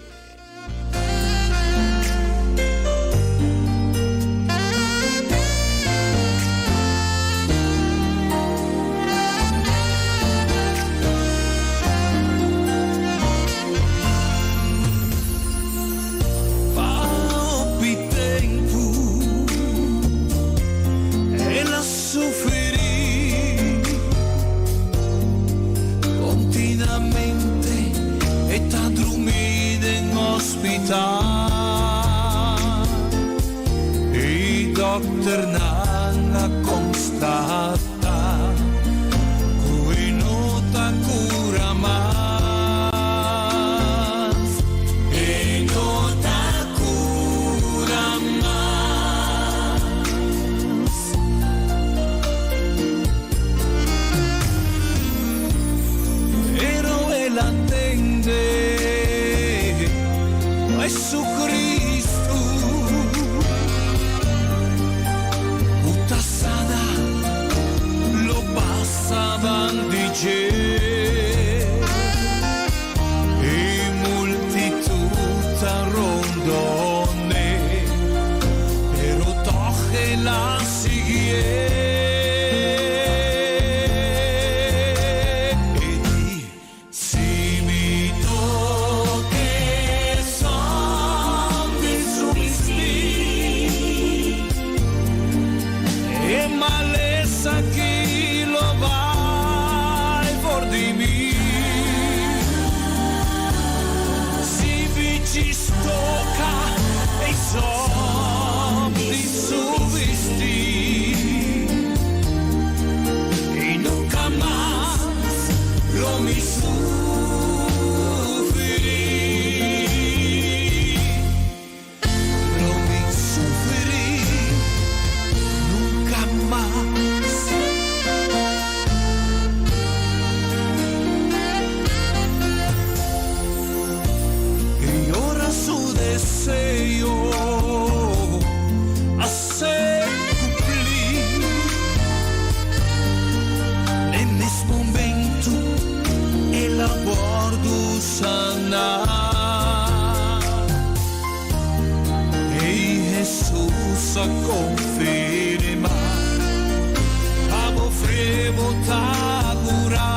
E dokter nanga constata cui nota cura mas e nota cura mas pero el atende Jesucristo, utasada lo pasaban dice e multitud rondone, pero toje la sigue. Confirma, amo fremo tagura.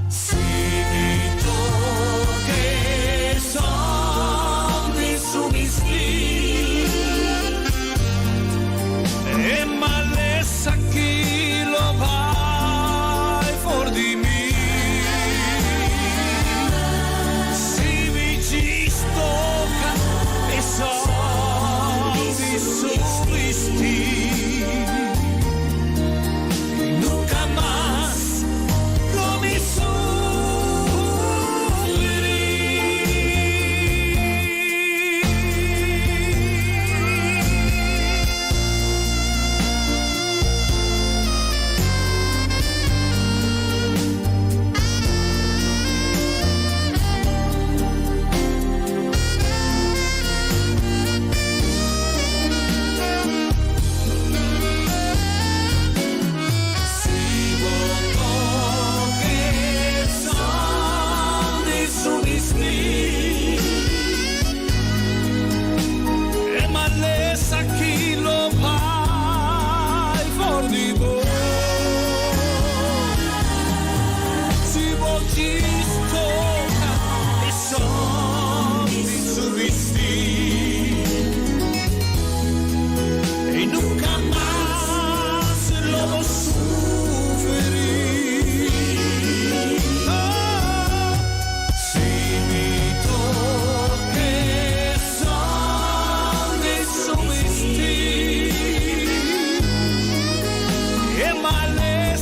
Sito che son di sumisti e malessa chi lo vai for di me. Si mi ci sto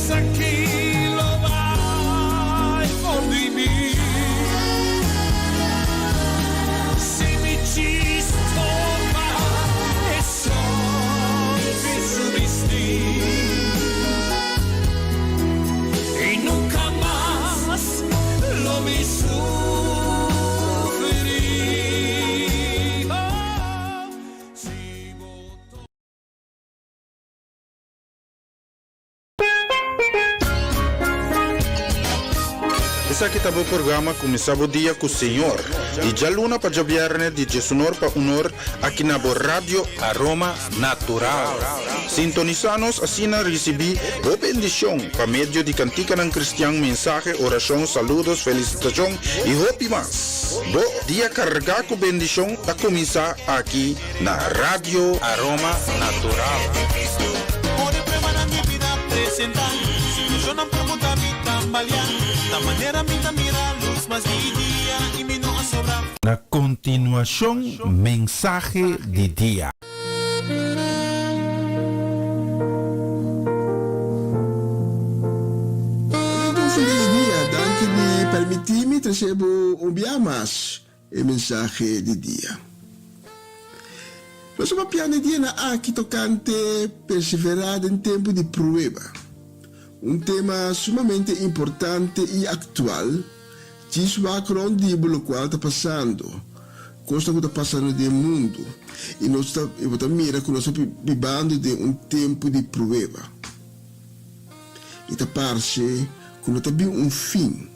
pensa que lo vai por di mí. Se me chistorba e soy su destino y nunca más lo me sufrí. Oh, si voto. Essa aqui tá o programa começava o dia com o Senhor. E já luna para viernes de Jesunor para unor aqui na Rádio Aroma Natural. Sintonizanos assim na recebi o bendição para meio de cantica ng cristiano, mensaje, oração, saludos, felicitação e hope mas. Bo dia carregar com bendição a começar aqui na Rádio Aroma Natural. Ore premanang ibina presentar Ilusyon ang permuta tambalian Ta manera minta mira luz mas di dia y mi no asobra. Na continuación, mensaje de día. Então, feliz dia. Danke de permitir-me trazer um dia mais o mensagem de dia. Nós vamos piano dia na aqui tocante perseverar em tempo de prueba. Um tema sumamente importante e atual, diz o acrônimo pelo qual está passando, coisa que está passando no mundo, e nós estamos mira que nós estamos vivendo de um tempo de prueba. E está parece que nós estamos um fim.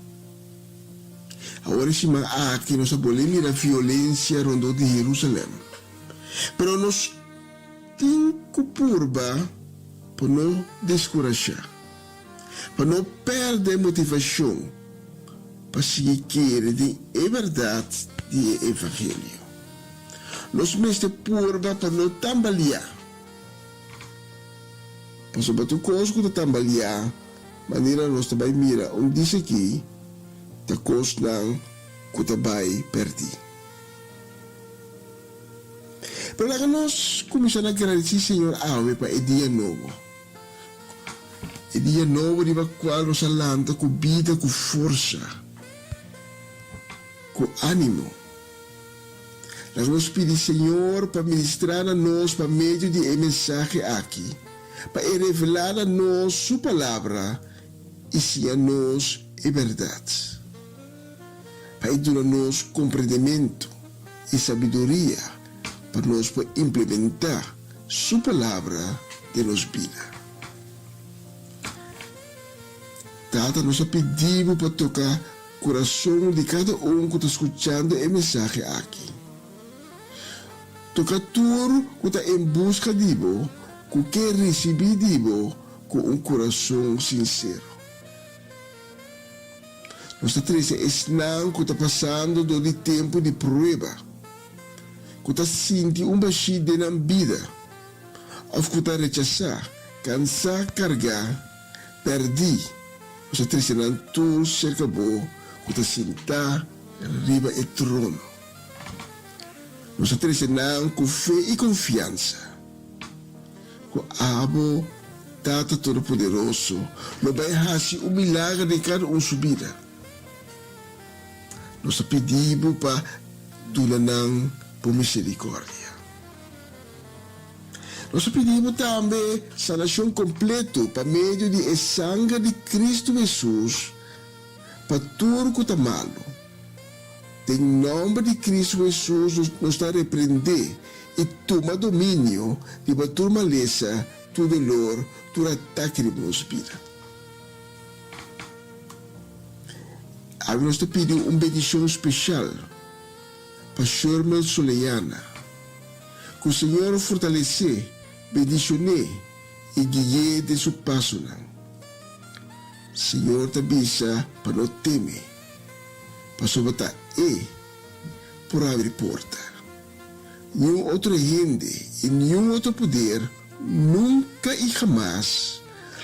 Agora se aqui nós podemos mirar a violência rondou de Jerusalém, pero nós temos que purba para não descorajar. Para não perder motivação para seguir a verdade do Evangelho. Nós mesmos purba para não tambalear. Para sobre tu coisa que tambalear, maneira nós também mira diz aqui, da coisa não que também perdi. Pero lá nós começamos a agradecer Senhor Awe para o dia novo. E dia novo di qual nos alanta com vida, com força, com ânimo. Nós nos pedimos, Senhor, para ministrar a nós, para meio de mensagem aqui, para revelar a nós sua palavra e se a nós é verdade. Para dar a nós compreendimento e sabedoria, para nós implementar sua palavra de nossa vida. Tata, nós pedimos para tocar o coração de cada um que está escutando a mensagem aqui. Toca tudo que está em busca de Deus, que quer receber de Deus com coração sincero. Nossa triste é não que está passando do tempo de prova, que está sentindo baixo na vida, ou que está rechaçar, cansar, carregar, perder. Nossa triste não tudo cerca bo, que está sentar riba e trono. Nossa triste não com fé e confiança. Com abo, Tata Todo-Poderoso, não vai fazer o milagre de cada subida. Nós pedimos para tulanang por misericórdia. Nós pedimos também sanação completa para meio de sangue de Cristo Jesus para tudo que está malo. Em nome de Cristo Jesus, nós está repreender e toma domínio de toda maleza, todo dolor, todo ataque de nossa vida. Agora nós pedimos uma bendição especial para Sherman Soleiana, que o Senhor fortalecer, bendicionar e guiar de seu passo. Senhor, te avisa para não temer, para sobrata por abrir porta. Nenhum outro gente e nenhum outro poder nunca e jamais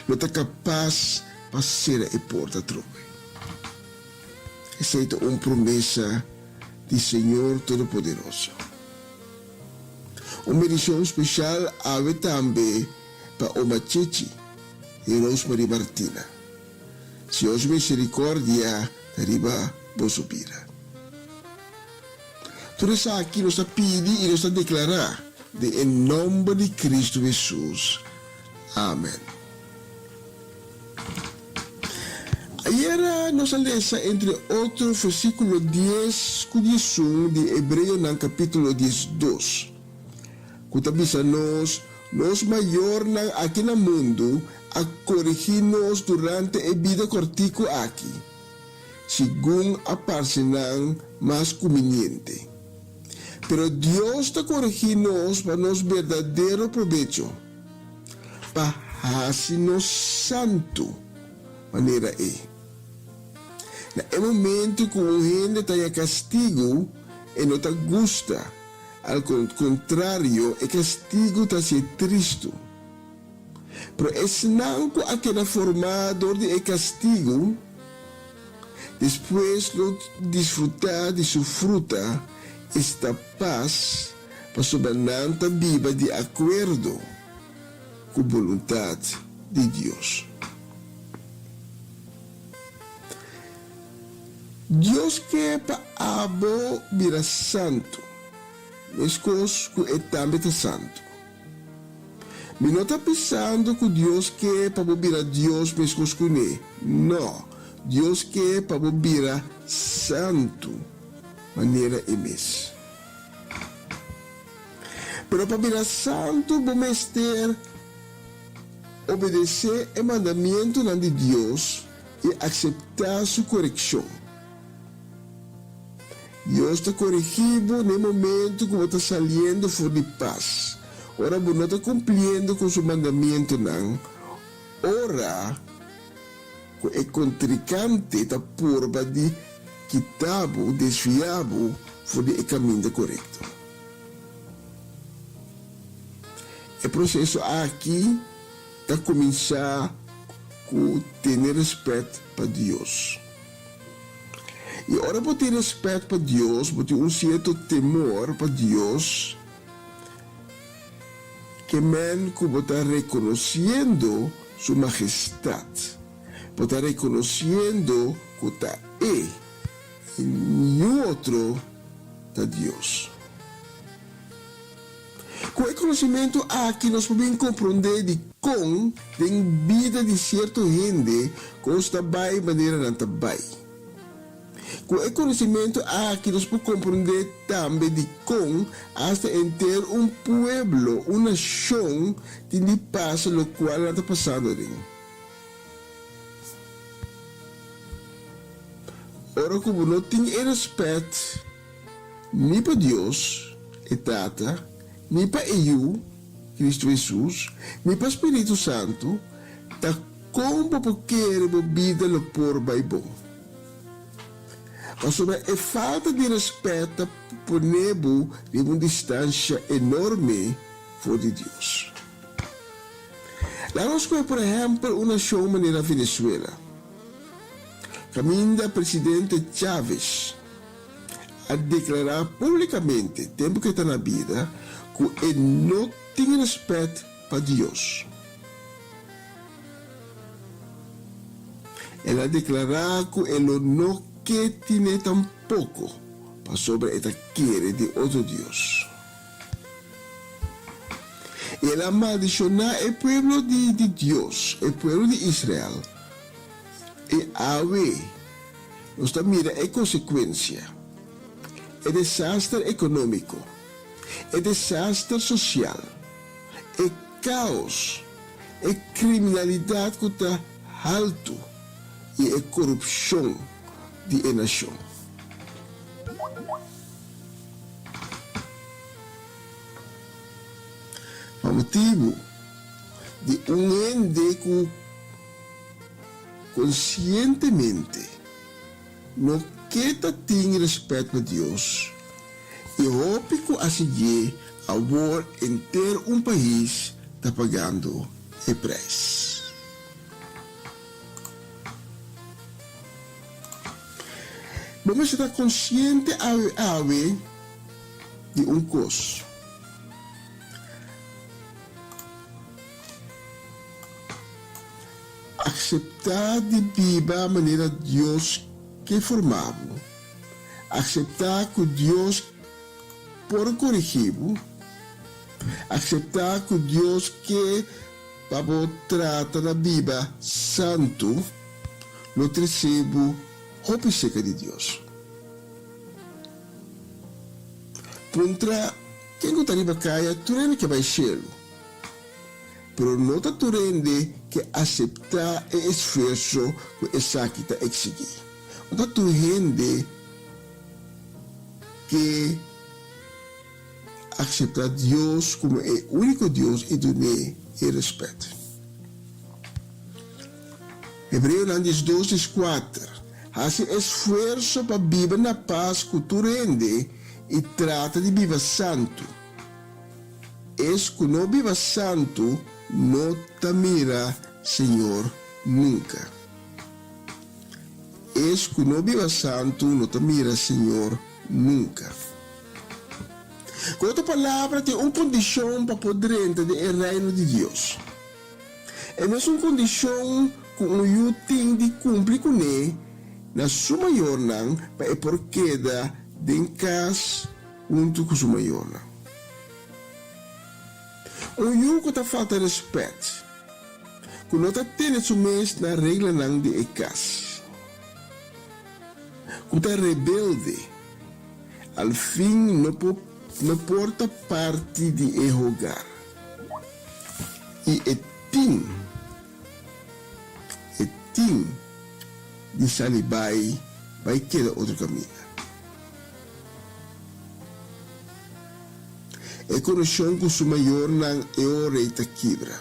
não está capaz para ser a porta trove. Essa é uma promessa do Senhor Todo-Poderoso. Uma edição especial há também para o Machechi e Rosemary Martina. Se os misericórdia arriba bosubira. Tudo isso aqui nos pede e nos declarar em nome de Cristo Jesus. Amém. Ayer nos lesa entre outros versículo 10 com 11 de Hebreu no capítulo 12. Kuta bisa nos maior na aqui no mundo a corrigir-nos durante a vida cortico aqui, segundo a parcenan mais conveniente. Pero Deus está corrigindo-nos para nos verdadeiro provecho, para fazer-nos santo, maneira No momento que o gente tem castigo, e não te gusta. Al contrário, o castigo está ser triste. Pero é não que aquele formador de castigo, depois de desfrutar de sua fruta, esta paz para sobrevivir viva de acordo com a vontade de Deus. Deus quer para abo vira santo, mas coisas que é também santo. Me não está pensando que Deus quer para virar Deus, mas coisas que não. Deus quer para virar santo, maneira mesmo. Pero para virar santo, vamos ter obedecer o mandamento de Deus e aceitar sua correção. Deus está corrigindo no momento que você está saindo fora de paz. Ora, você não está cumprindo com seu mandamento, não. Ora, que o contrincante está porba de quitabo, desviado, fora do caminho correto. O processo aqui está começar com ter respeito para Deus. E ora por ter respeito para Deus, por ter certo temor para Deus, que man como está reconhecendo sua majestade, por estar reconhecendo que está e nenhum outro está Deus. Com o conhecimento aqui nós podemos compreender de como tem vida de certa gente como está bem maneira não está bem. Com o conhecimento aqui nós podemos compreender também de como hasta ter pueblo, uma nação que lhe passa o qual não está passando ali. Ora, como não tem respeito nem para Deus, e Tata, nem para eu, Cristo Jesus, nem para o Espírito Santo, está como para querer a vida no por bom. Mas sobre a falta de respeito por nebo de uma distância enorme fora de Deus. Vamos ver, por exemplo, uma nação maneira Venezuela. Caminho da presidente Chávez a declarar publicamente, tempo que está na vida, que ele não tem respeito para Deus. Ela declarar que ele não quer ter tampouco para sobre esta querer de outro Deus. Ela maldicionar o povo de Deus, o povo de Israel. E aí, nós mira a consequência. É desastre econômico, é desastre social, é caos, é criminalidade que está alto e é corrupção de nação. O motivo de ente que conscientemente não quer ter respeito a Deus e hope que a seguir agora em ter país está pagando o preço. Vamos estar consciente de coisa. aceitar de viva a maneira Deus que formamos, aceitar que Deus por corrigivo, aceitar que Deus que para trata da Bíblia santo, no recebo roupa seca de Deus. Contra quem gostaria de cair, tu rende que vai ser, pero não está tu rende que aceitar e esforço que essa que está exigir. Não está tu rende que aceitar Deus como é o único Deus e donar e respeito. Hebreus 12:4. Hace esforço para viver na paz que tu rende e trata de viver santo. Es que não viva santo, não te mira, Senhor, nunca. Es que não viva santo, não te mira, Senhor, nunca. Com outra palavra, tem uma condição para poder entrar no reino de Deus. É mesmo uma condição que eu tenho de cumprir com ele, na sua maior não, para por queda de casa junto com sua maior não. O que está falta respeito, que não está tendo seu mês na regra não de casa, que está rebelde, ao fim não porta parte de errogar. E é tim de salibai vai querer outro caminho. É conhecido que o maior não é o rei da quebra.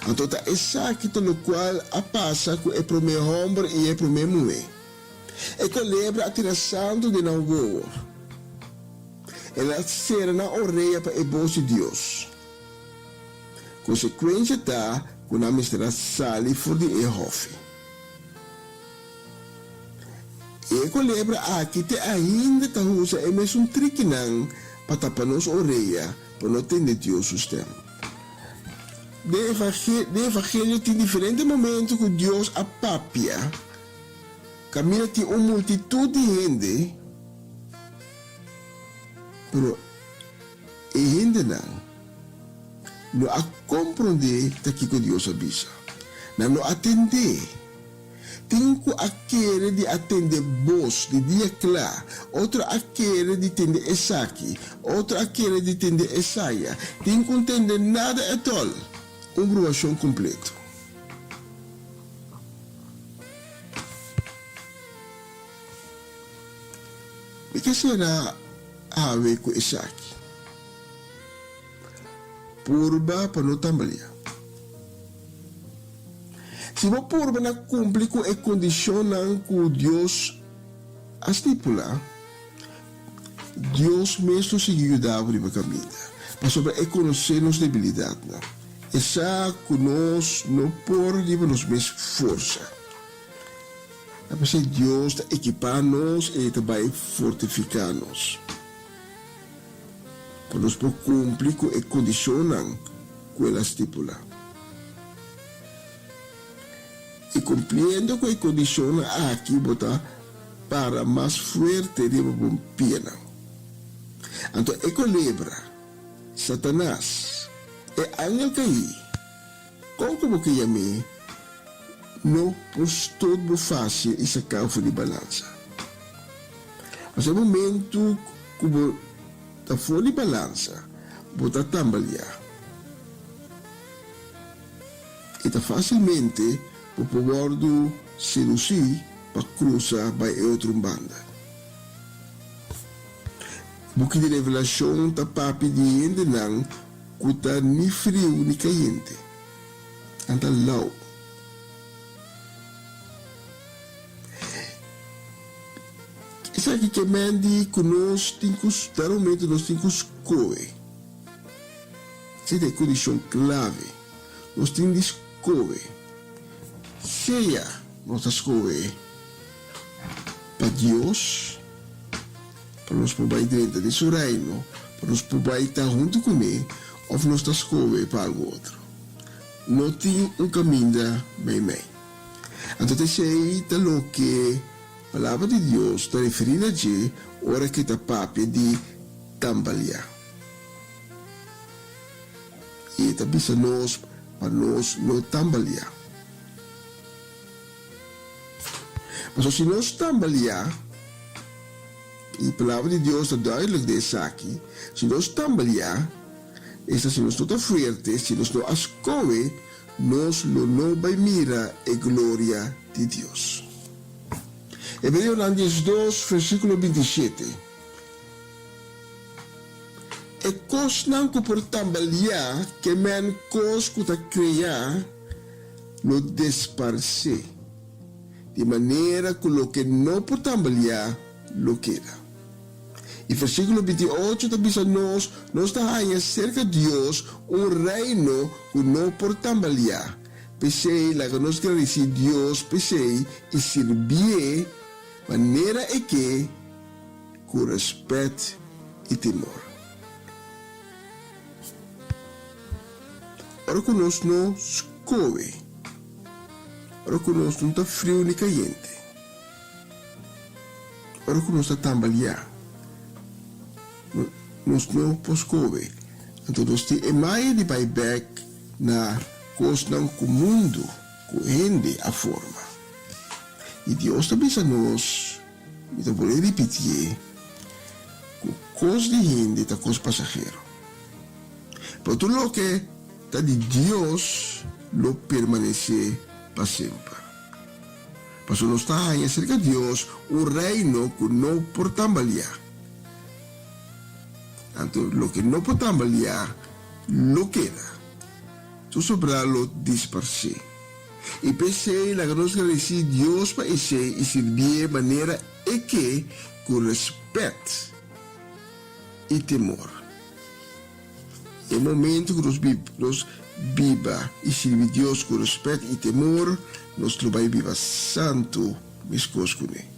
Então, é exacto no qual a passa que é para o meu homem e é para o meu mulher. É que lembra a tiração de não voar. Ela será na orelha para o voz de Deus. Consequência está quando a mistura sale fora de errofe. E que lembra aqui que ainda está usa é mesmo trick não para tapar nossa orelha para não entender Deus o sistema. De evangelho tem diferentes momentos que Deus apapia. Caminha tem uma multitud de gente, pero a gente não a compreender daquilo que Deus avisa. Não atender. Tem que querer de atender voz de dia claro, outro a querer de atender Esaki, outro a querer de atender Esaia. Tem que entender nada at all. Uma gruação completa. E que será a ver com Esaki? Purba para não tambalear. Se você por não cumprir com a condição que Deus estipula, Deus mesmo se ajuda para caminhar. Mas sobre conhecer nossa debilidade, essa que nós não podemos nos mesmos força. Mas Deus está equipando-nos e também fortificando-nos. Para nós cumprir com a condição que ela estipula. E cumpriendo com a condição aqui botar para mais forte de uma pena. Então, é que lembra, Satanás é angel cair. Como que chame, não pôs todo fácil e sacar de balança. Mas no momento que está fora de balança, botar tambalear. E está facilmente o poder seduzir para cruzar para outra banda. Porque de revelação está papi de gente não que está nem frio nem quente. Anda lau. Isso aqui que mende que nós temos que momento nós temos que escolher. Essa é a condição clave. Nós temos que escolher. Seja nossa escolha para Deus, para nós poder dentro de seu reino, para nós poder estar junto com Ele, ou nossa escolha para algo outro. não tem caminho bem mim. Então, te sei, tá lo que a palavra de Deus está referindo a ti, hora que tá papi de tambalear. E tá bisa nós, para nós não tambalear. Mas se nós tambalear, e a palavra de Deus está duidelijk desse aqui, se nós tambalear, essa se nós não está fuerte, se nós não ascoe, nós não vai mirar a glória de Deus. Hebreus 2, versículo 27. E cos não que por tambalear, que men cos que ta criar, lo desparce. De maneira que lo que não por tambalear, lo queda. E versículo 28 também nós está cerca de Deus reino que não por tambalear. Pensei, lá que nós queremos Deus, pensei, e servir maneira é que, com respeito e temor. Ora que nós não escoe, ora que nós não está frio nem caliente, ora que nós está tambalear. Nós não poscoe. Então, nós temos mais de buyback na coisa que o mundo corrende a forma. E Deus também a nós, e eu vou repetir, que coisa de gente é coisa passageiro. Por tudo o que está de Deus, lo permanece para sempre. Mas nós está cerca de Deus, reino que não por tambalear. Então, lo que não pode tambalear, lo queda. Tu sobra lo disparce. E pensei, la que nós queremos Deus para esse e servir de maneira é que, com respeito e temor. E no momento que nós viva e servir Deus com respeito e temor, nós vamos viver santo, mescos com ele.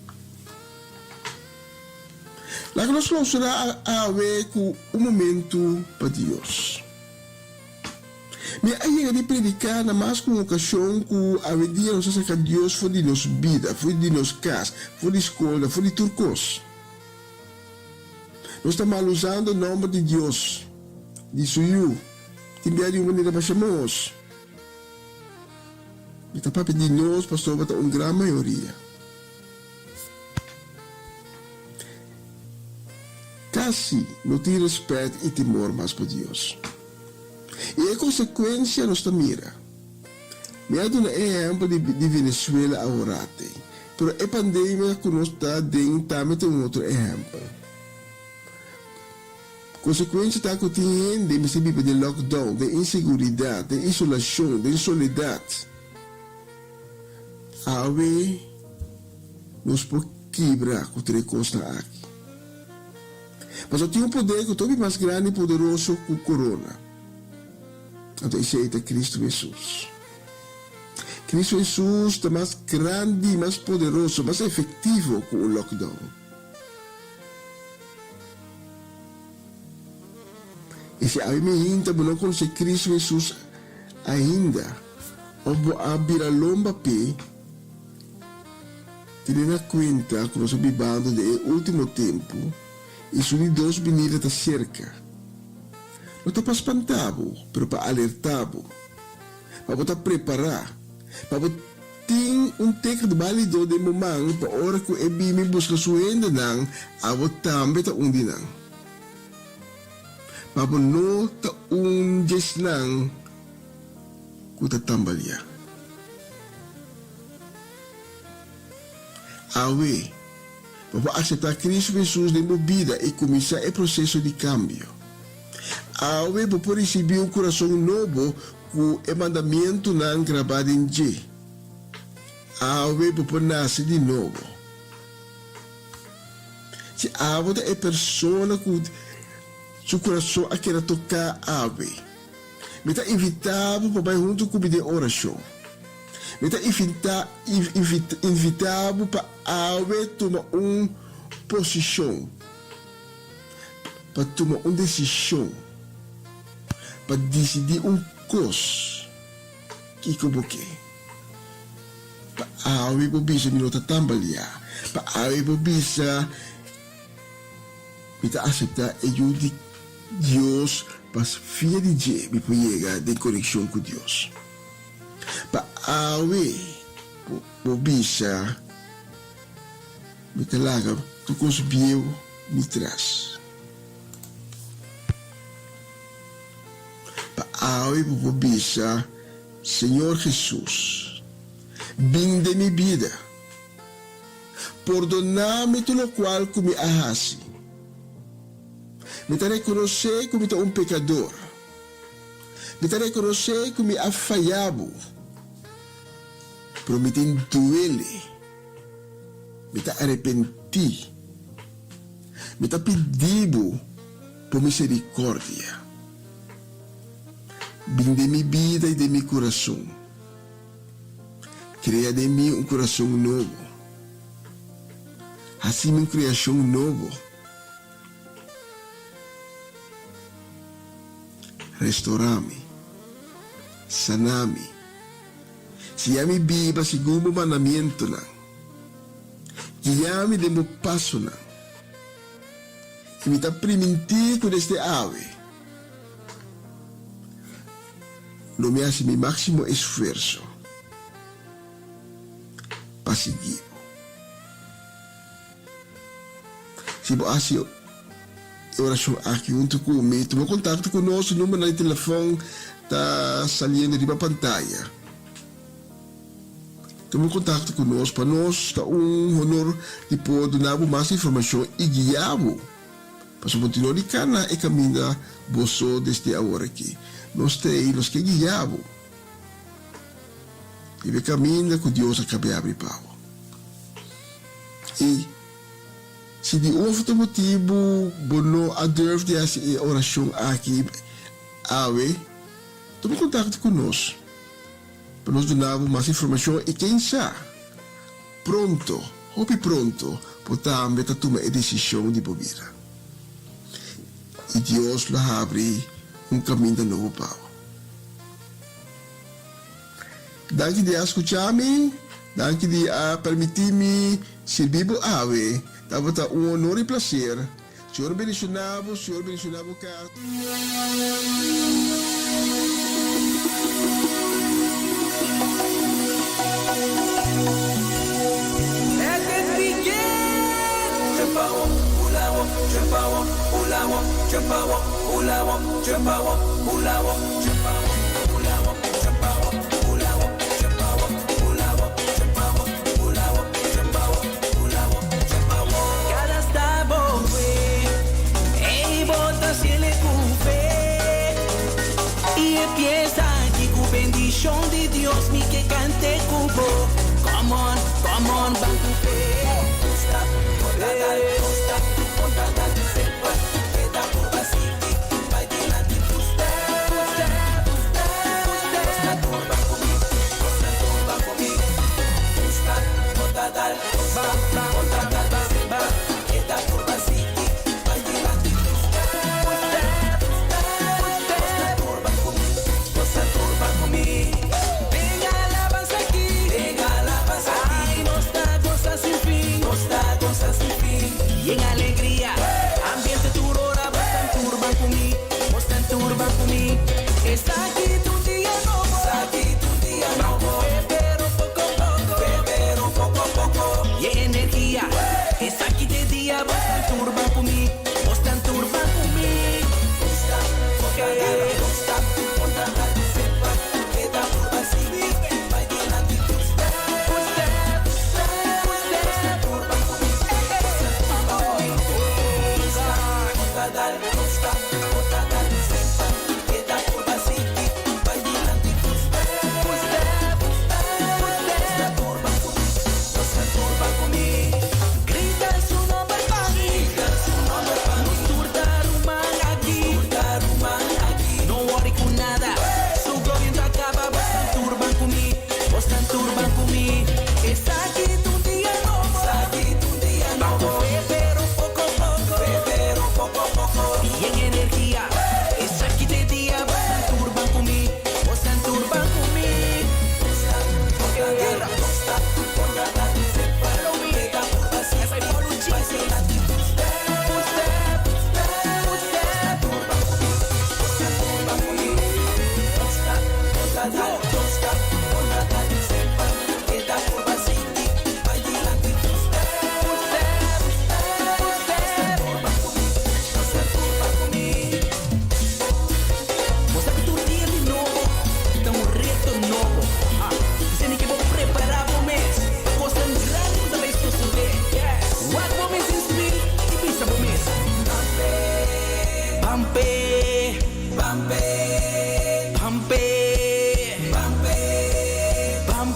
Lá que nós vamos a ver com momento para Deus. Mas aí de predicar na mais com ocasião que a dia nós saca Deus foi de nossa vida, foi de nossa casa, foi de escola, foi de turcos. Nós estamos usando o nome de Deus, de suyo, timbia de uma maneira para chamamos. E está para pedir nós, pastor, para uma grande maioria. Casi não tem respeito e temor mais por Deus. E a consequência nós mira. Me ha dado um exemplo de Venezuela agora, mas a pandemia que nós está dentro também tem outro exemplo. Consequência está que tem de lockdown, de insegurança, de isolação, de soledade. Ave nos pode quebrar com três coisas aqui. Mas eu tenho um poder que é mais grande e poderoso que o corona. Então, esse é Cristo Jesus. Cristo Jesus está mais grande, mais poderoso, mais efetivo que o lockdown. E se a mim ainda não conhece Cristo Jesus ainda, ou vou abrir a lomba pé, tendo conta que nós estamos vivendo no último tempo, e se os dois venidas está cerca. Não está para espantar, mas para alertar, para botar preparar, para ter tempo de validar de momento para hora que o me busca sua enda não, a botar também está onde não. Para não está onde não, que está tambalear. Awe, para aceitar Cristo Jesus na minha vida e começar o processo de cambio. Awe, para receber um coração novo com o mandamento não gravado em G. Awe, para nascer de novo. Se awe é a pessoa que seu coração a querer tocar awe. Me está invitado para junto com a oração. Me está invitado para awe tomar uma posição. Para tomar uma decisão. Para decidir coisa. kikoboke. Paawi po bisa minota tambalia. Paawi po bisa mita acepta ayudi Dios pas via di je mi po llega de conexión con Dios. Paawi po bisa mita laga tu consubio mitras. Paawi po bisa Señor Jesús, vin de mi vida, perdoname todo lo cual que me ahasi. Me te reconocer como un pecador. Me te reconocer que me ha fallado. Pero me te duele. Me te arrepentí. Me te pedido por misericordia. Vin de mi vida y de mi corazón. Crea de mí un corazón nuevo. Así una creación nueva. Restaurame. Saname. Si ya mi viva segundo mandamiento lang. Guiame de mo paso lang. Y me ta permitir con este ave. No me hace mi máximo esfuerzo para seguir. Si vos haces oración aquí junto conmigo, toma contacto con nosotros, número de teléfono está saliendo arriba pantalla. Toma contacto con nosotros, para nós está honor de poder dar mais informação e guiá-lo para continuar de cana e caminhar você desde agora aqui. Nós temos que guiá-lo. E vai caminhar com Deus a cabe abrir pau. E se de outro motivo não a durf de fazer oração aqui, ave, toma contato conosco. Para nós dar mais informação e quem sabe, pronto, podemos tomar a decisão de bobira. E Deus lá abre caminho novo pau. Danke de escutar-me, danke de permitir-me servir a ave. Estava honor e prazer. Senhor bendicionado, cara. Bendición de Dios, mi que cante cubo. Come on, back to pay. Stop, stop, sepa, queda por basiti, vai de la de Costa turba conmigo, Stop, total, sepa, queda por basiti, vai de la de Costa turba conmigo. Venga alabanza aquí, ay, nos da cosas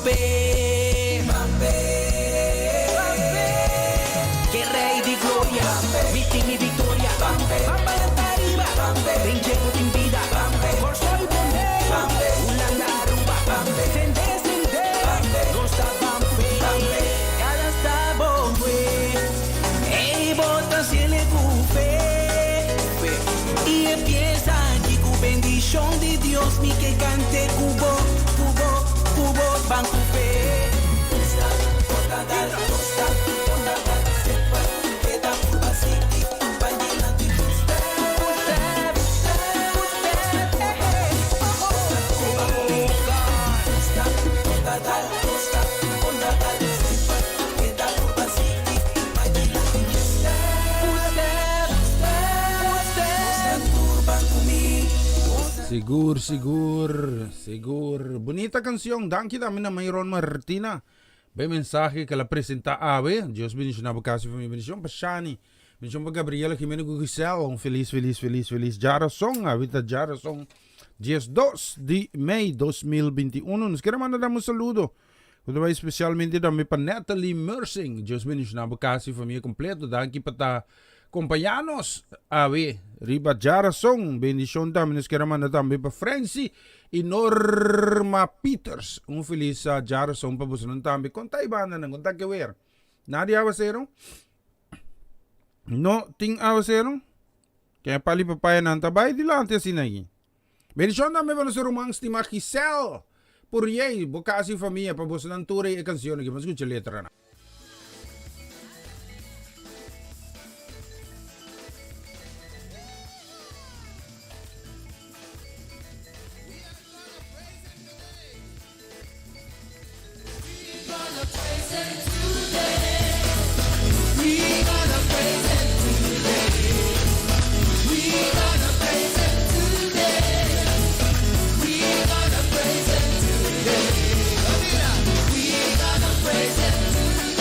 Bampe, que rey de gloria, víctima y victoria, Bamba hasta arriba, ven llego de vida, por soy bonde, Ulanda Aruba, sende, Costa Bampe, cada está bombe, bota se le cupe, y empieza aquí con bendición de Dios, mi que cante cubo, banco fe. Sigur. Bonita canción. Danke dami na Mayron Martina. Bem mensaje que la presenta Ave. Dios bendición abocasi para mi bendición. Pashani. Bendición para Gabriela Jiménez Gugisel. Un feliz Jarasong. Avita Jarasong. 10 de May 2021. Nos queremos mandar un saludo. Kuda especialmente também para Natalie Mersing. Dios bendición abocasi família completo. Danke para compañeros, Ave, Riba Jarasong, bendición también, nos queremos mandar también para Francie y Norma Peters. Un feliz Jarasong para vosotros también. Conta y banda, no conta que ver. Nadie avacero? No, ting avacero? Kaya pali papaya nantabay, dilante sinagi. Bendición también para nuestro romance de Giselle. Por yay, bocasi familia, para vosotros ture y canciones que vamos a escuchar letra na. Praise Him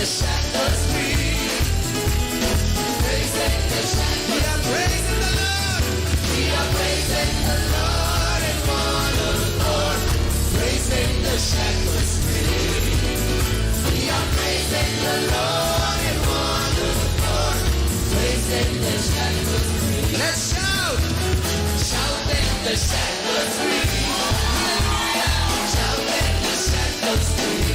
shackles free. Praising the shackles. We are praising the Lord. We are praising the Lord in one accord. Praising the shackles free. We are praising the Lord in one accord. Praising the shackles free. Let's shout. Shouting the shackles free. Shouting the shackles free.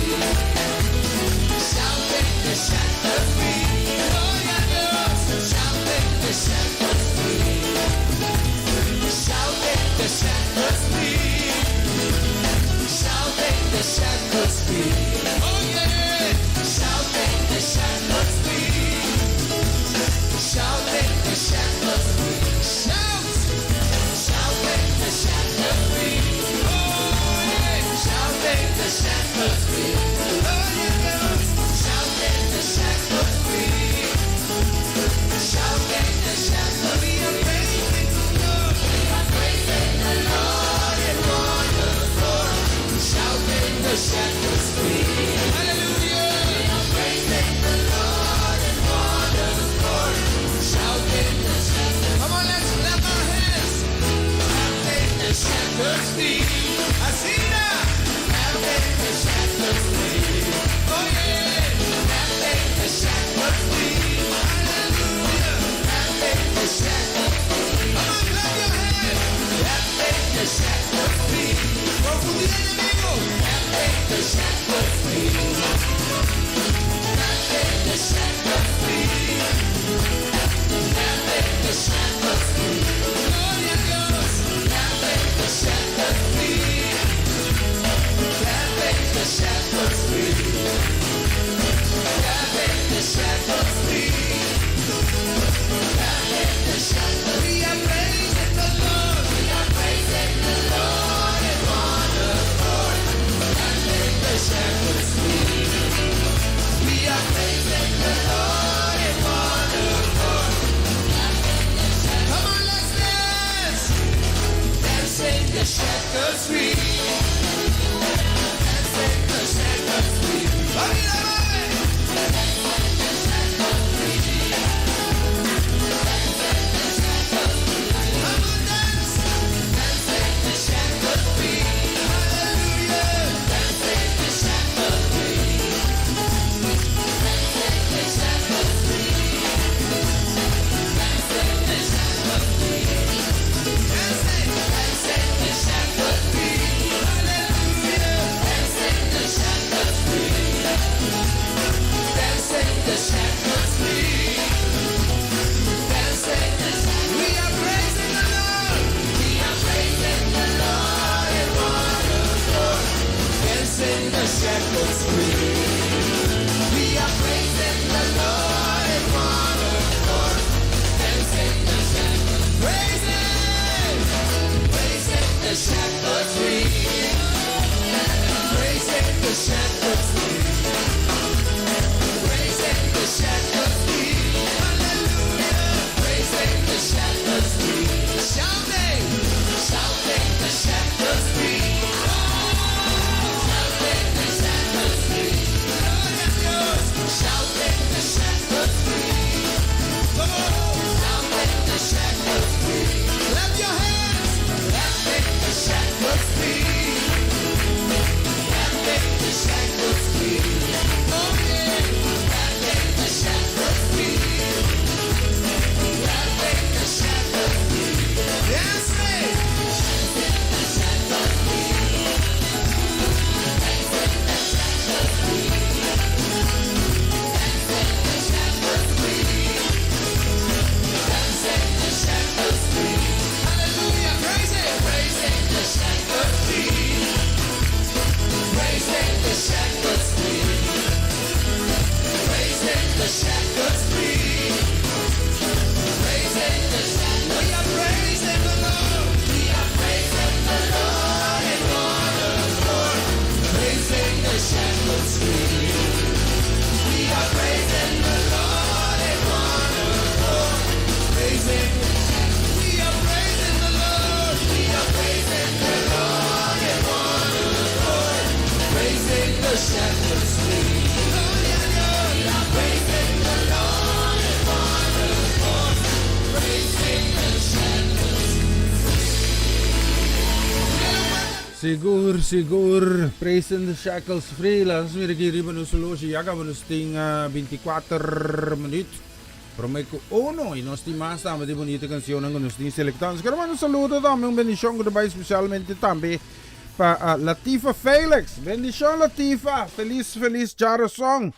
Shouting the shackles free. Gloria a Dios. Shouting the shackles free. Shouting the shackles free. Shouting the shackles free. Oh yeah. Shouting the shackles free. Shouting the shackles free. Shout. Shouting the shackles free. Oh yeah. Shouting the shackles free. Gloria a Dios. Shouting the shackles free. Shouting the shackles free. We are praising the Lord. We are praising the Lord in one accord. Shouting the shackles free. Hallelujah. We are praising the Lord in one accord. Shouting the shackles. Come on, let's clap our hands. Shouting the shackles free. Así now. Shouting the shackles free. Oh yeah. Shouting the shackles free. Hallelujah. Shouting the shackles free. Come on, clap your hands. Shouting the shackles free. Profundidad enemigo. Shouting the shackles free. Shouting the shackles free. Shouting the shackles free. Gloria a Dios. Shouting the shackles free. Shouting the shackles free. Shouting the shackles free. Shouting the shackles. We are praising the Lord. We are praising the Lord in one accord. Shouting the shackles free. We are praising the Lord in one accord. Come on, let's dance. Dancing the shackles free. Dancing the shackles free. Come on, dance. Dancing the shackles free. Hallelujah. Dancing the shackles free. Dancing the shackles free. Dancing the shackles free. Dancing the shackles free. Hallelujah. Dancing the shackles free. Dancing the shackles free. Dancing the shackles. We are praising the Lord. We are praising the Lord in one accord. Dancing the shackles free. We are praising the Lord in one accord. Dancing the shackles. Praising. Praising the shackles free. Praising the shackles free. Praising the shackles free. Hallelujah. Praising the shackles free. Shouting. Shouting the shackles free. Shouting the shackles free. Gloria a Dios. Shouting the shackles free. Come on. Shouting the shackles free. Clap your hands. Clapping the shackles free. Clapping the shackles free. Oh yeah. Clapping the shackles free. Clapping the shackles free. Yes, man. Dancing the shackles free. Dancing the shackles free. Dancing the shackles free. Dancing the shackles free. Hallelujah. Praising. Praising the shackles free. Praising the shackles free. Praising the shackles free. Praising the shackles. We are praising the Lord. We are praising the Lord in one accord. Praising the shackles free. We are praising the Lord in one accord. Praising. We are praising the Lord. We are praising the Lord in one accord. Praising the shackles free. Gloria a Dios. Sigur. Praising the shackles free. Langsung mira kiri banu solusi. Yaga banu sting 24 menit. Promeco uno. E nós temos mais também de bonita canção que nós temos selectando. Quero mandar um saludo também. Bendição que vai especialmente também para Latifa Felix. Bendição Latifa. Feliz Jara Song.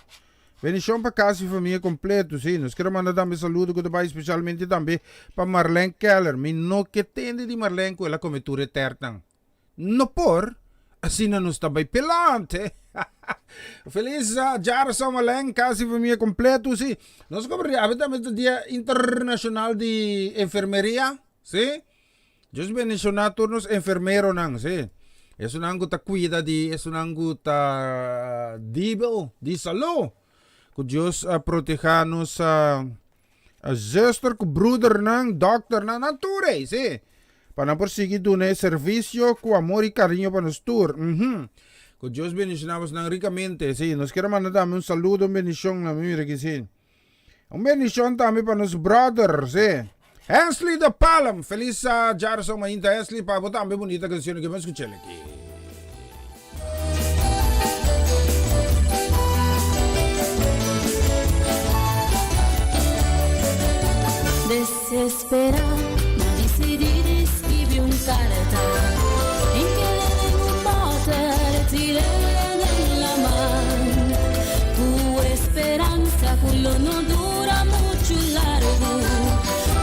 Bendição para casa e família completo, sim. Nós queremos mandar também saludo que vai especialmente também para Marlene Keller. Me no que tende de Marlene com ela comitura eterna. No por, assim não está bem pelante. Feliz Jara Song Marlene, casa e família completo, sim. Nós compreendemos também o Dia Internacional de Enfermeria, sim. Deus bendicionar todos os enfermeiros, sim. É um ango ta cuida de, é um ango ta dibel de saúde. Que Deus proteja-nos a zuster, que brother, doctor, nature, sim. Para prosseguir do serviço com amor e carinho para nós tour. Que Deus bendicionamos ricamente, sim. Nós queremos mandar um saludo, uma bendição, mira que sim. Uma bendição também para nos brothers, sim. Hensley de Palm, feliz Jara Song Mainta Hensley, para botar uma bonita canção que vamos escuchar aqui. Desesperada, decidí escribir un carta en que le den un bote, retiré de la mano. Tu esperanza, culo no dura mucho largo.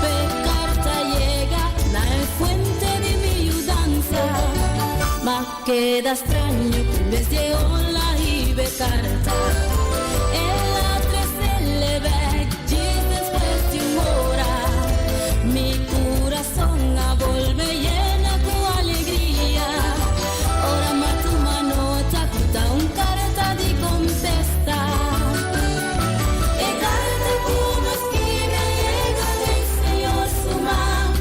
Pero carta llega, la fuente de mi ayudanza. Mas queda extraño que en vez de ola y ve carta. Volve llena con alegría. Ora ma tu mano tacuta un carta di contesta. E carta como escribe llega del Señor su mano.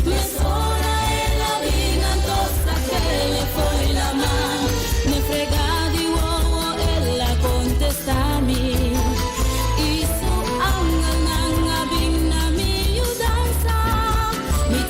Me sola en la vida tosta que le fue la mano. Me frega di uovo e la contesta a mí. Y su ángel nanga vigna mi ayudanza. Mi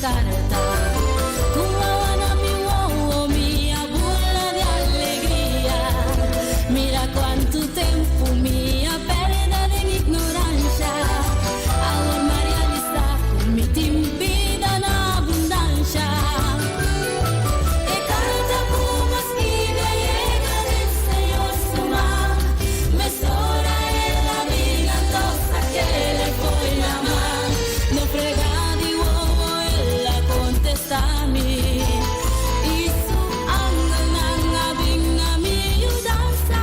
carta, cubana mi uovo, mia bulla di allegria. Mira quanto tempo mia perda de ignorancia. Ahora María Lisa, mi timpida en abundancia. E carta como escribe llega del Señor su mano. Me sobra en la vida tosta que le fue la mano. No frega a mí. Y su ángel nanga vigna mi ayudanza.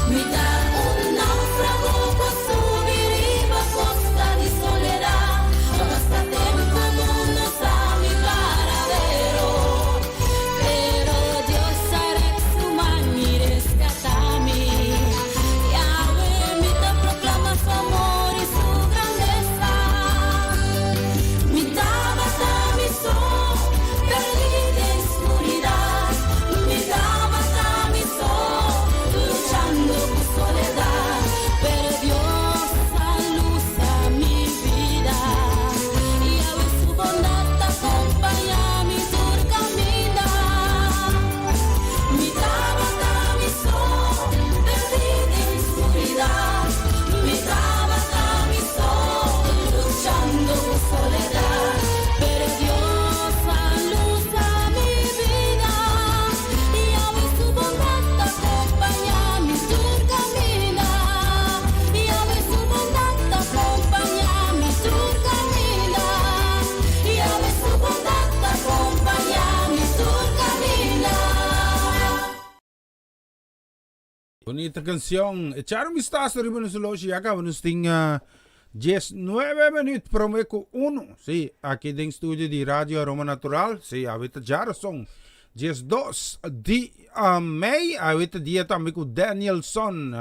Mi da un náufrago con su viriba costa di soledad. No basta tiempo mundo a mi paradero. Pero Dios hará su mano y rescatame. Yahweh mi da proclama su amor y su grandeza. Mi da basta mi sol. Bonita canção. Echar um vistazo riba no solo si acaba nos ting 19 minutos promeco 1. Sí, aquí en estudio de Radio Aroma Natural. Sí, ahorita ya son 12 de May. Ahorita dia também com Danielson.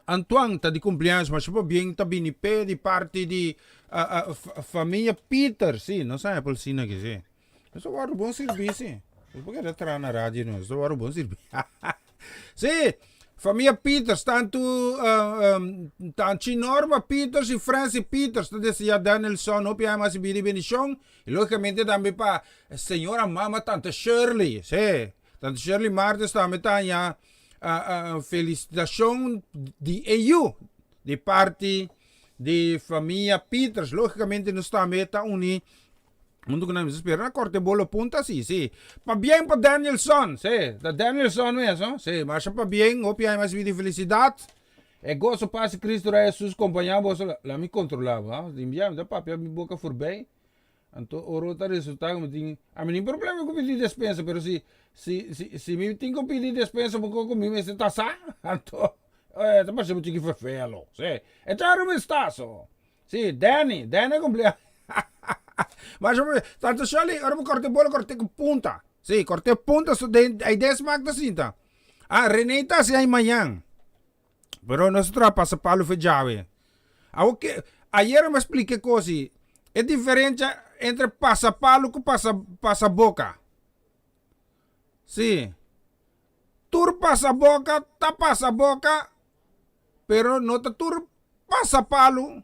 Antoine tá de cumpleaños, mas po bien tá binipe de parte de família Peter. Sí, não sei por sina que sí. Isso é um bom serviço. Porque entrar na rádio não, isso é um bom serviço. Sí. Família Peters, tanto Norma Peters e Francis Peters, desde Danielson, o piano mais bem bendição, e logicamente também para a senhora mama, tanta Shirley, sim, tanta Shirley Martins também tem a felicitação de EU, de parte de família Peters, logicamente nós também está unidos. Mundo que nós esperamos, corte bolo punta, sí. Pa bien pa Danielson, sí. Da Danielson mesmo, sí. Mas pa bien, opia mais vida felicidade. E gozo para Cristo Jesus acompanhamos, lá me controlava, enviamos da papel minha boca for bem. Então, o rota resultado, me tem, a mim problema com pedir despensa, pero se me tem que pedir despensa, porque comigo me está sa, então, tá passando que foi feio, sí. E já não está só. Sí, Danny cumpleaños. Mas tanto Shirley, agora corte bola, corte com punta. Sim, corte punta, a ideia é magda cinta. Renata se amanhã. Pero nós passa palo feijave. Ayer eu me expliquei coisa. É diferente entre passa palo e passa boca. Sim. Tur passa boca, tá passa boca. Pero não tá tur passa palo.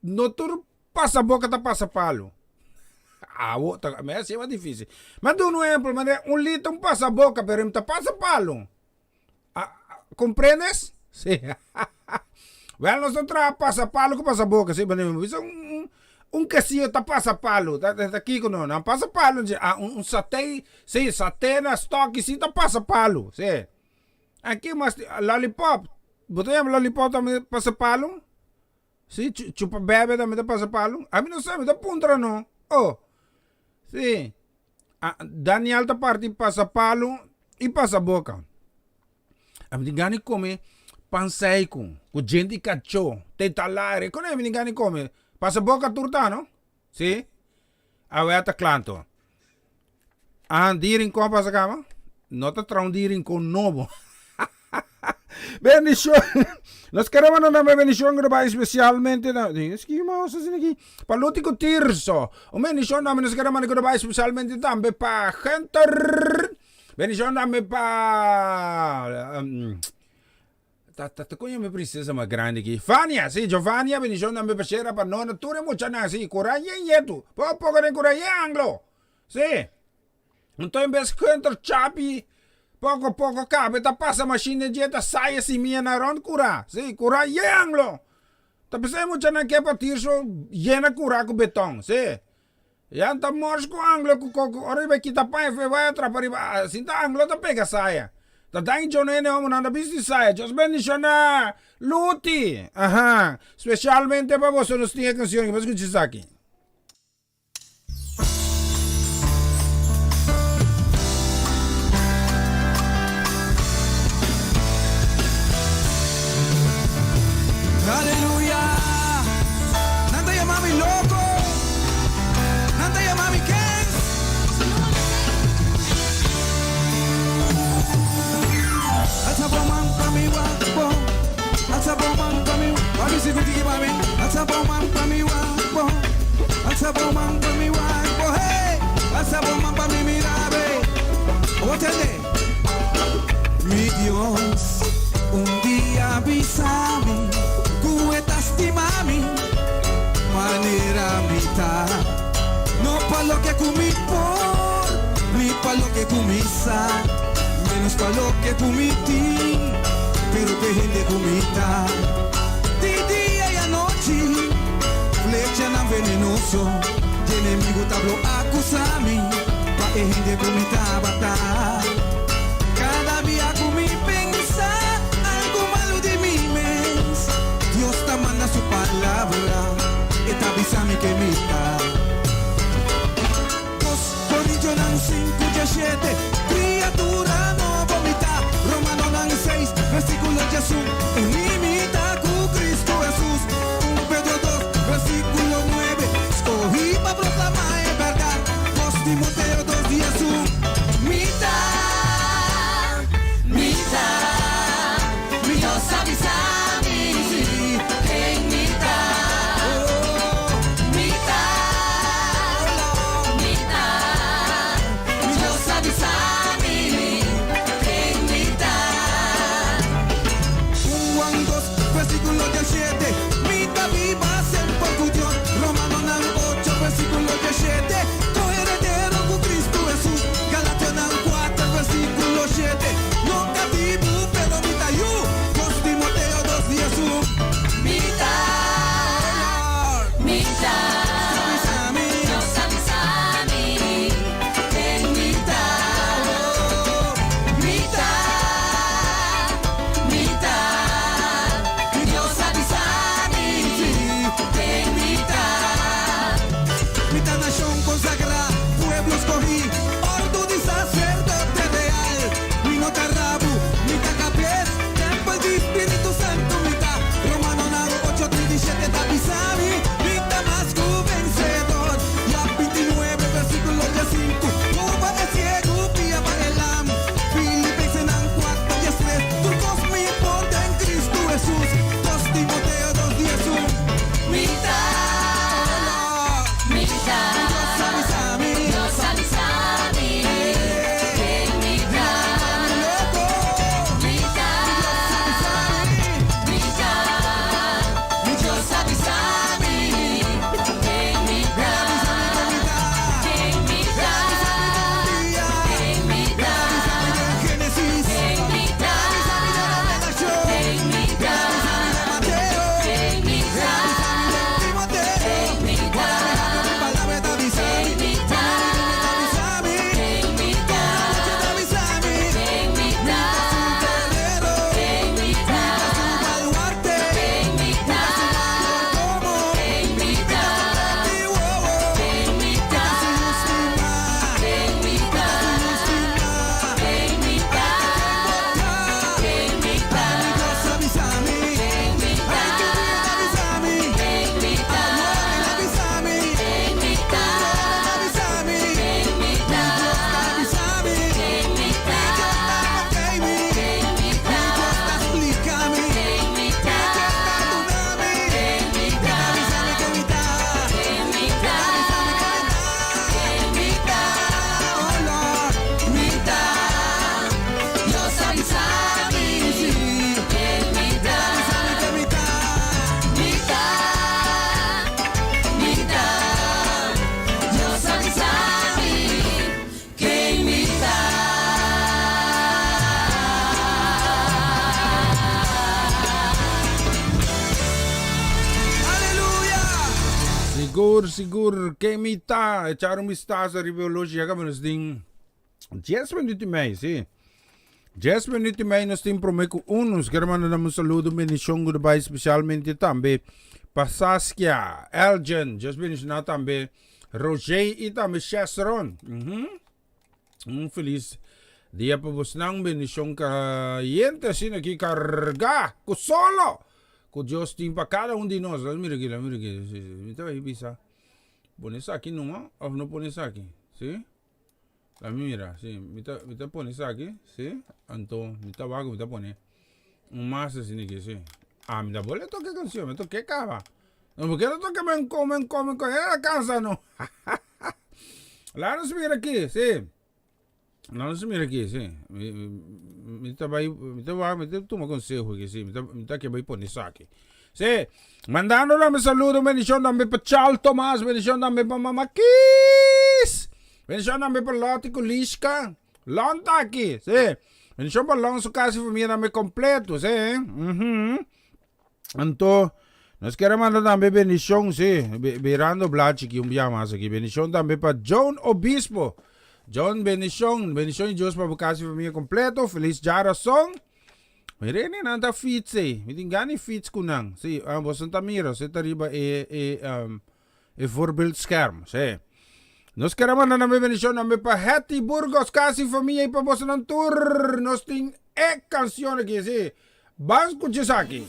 No tur passa boca, tá passa palo. Mas é difícil. Mas dou um exemplo, litro passa boca, pero não tá passa palo. Compreendes? Sim. Well, nós não passa palo com passa boca, sim, mas casinho tá passa palo, tá aqui com não passa palo, satay, sim, satay na estoque, sim, tá passa palo, sim. Aqui mas lollipop, botei lollipop também passa palo. Sim, chupa bebe também tá passa palo. A mim não sabe, tá puntra não. Oh. Sim. Daniel tá parte passa palo e passa boca. A mim gani come pansay com gente cacho, te talare, com a mim gani come passa boca turta, não? Sim. A weta clanto. Dirin com passa cama? Nota traum dirin com novo. Bendição. Nós queremos dar uma bendição especialmente para o Tico Tirso. Uma bendição nós queremos dar especialmente também para Hunter. Bendição também para Conha minha princesa mais grande aqui. Fania, sim, Giovanni, bendição também para Xera, para Nona, tudo é muito na sim, Coraia e Eto. Pouco de Coraia Anglo. Sim. Então, em vez de Hunter Chapi, pouco cabe, tá passa machine de tá sai assim minha na ron cura. Sim, cura Anglo. Tá pensando muito na que para tirso, llena cura com betão, sim. Já tá morres com Anglo, com oribe que tá pai vai atrapalhar, assim tá Anglo tá pega saia. Tá daí Jonene vamos na business saia. Just bendição na Luti. Aha, especialmente para você nos tinha canção que você escuta aqui. Aleluya, nanta ya mami loco, nanta ya mami que Ataboman kami wapo, ataboman kami, wami si kuti mami, ataboman kami wapo, ataboman kami wapo, hey, ataboman kami mirabe, otele, mi Dios, un día avísame. Estimami, manera mitad. No pa' lo que comí por, ni pa' lo que comisa, menos pa' lo que comití, pero que gente comita. De día y a noche, flecha na venenoso, y enemigo tablo acusami, pa' que gente comita batar. Cada día comí pensar algo malo de mí mes. Dios te manda su palabra y te avisa mi que mita. Dos Corintios 5:7, criatura no vomita. Romano 6, versículo Jesús, en limita con Cristo Jesús. Sigur, quem me tá, echar um vistazo a Revolution, acabamos de 10 minutos e meio, sim. 10 minutos e meio nós temos prometo uns, quero mandar um saludo, bendição, goodbye, especialmente também para Saskia, Elgin, just bendicionar também, Roger e também Chesron. Feliz dia para você, não, bendição caliente, assim, aqui, carga, com solo. Com Deus tem para cada de nós. Mira aqui. Me está aí, pisa. Põe isso aqui, não? Ou não põe isso aqui? Sim? La mira, sim. Me está põe isso aqui? Sim? Então, me está vago, me está põe. Massa assim aqui, sim. Ah, me dá bola, eu toquei canção, me toquei cava. Não, porque eu toquei, me come. Era cansa, não. Lá não se mira aqui, sim. Não se mira aqui, sim. Me toma consejo aqui, sim. Me está que vai pôr isso aqui. Sim. Mandando um saludo, bendição também para Charles Tomás, bendição também para Mama Kiss. Bendição também para Lotte Kuliska. Lon tá aqui, sim. Bendição para Lon, sua casa e família também completo, sim. Então, nós queremos mandar também bendição, sim. Virando Blatch aqui, dia mais aqui. Bendição também para John Obispo. John, bendição de Deus para casa e família completo. Feliz geração. Miren nanta fits me tingani fits kunang. Si, você tá mira, você tá riba voorbeeldscherm, sim. Nós queremos mandar uma bendição também para Hattie Burgos, casa e família e para você não tour. Nós tem canção aqui, sim. Vamos escutar aqui.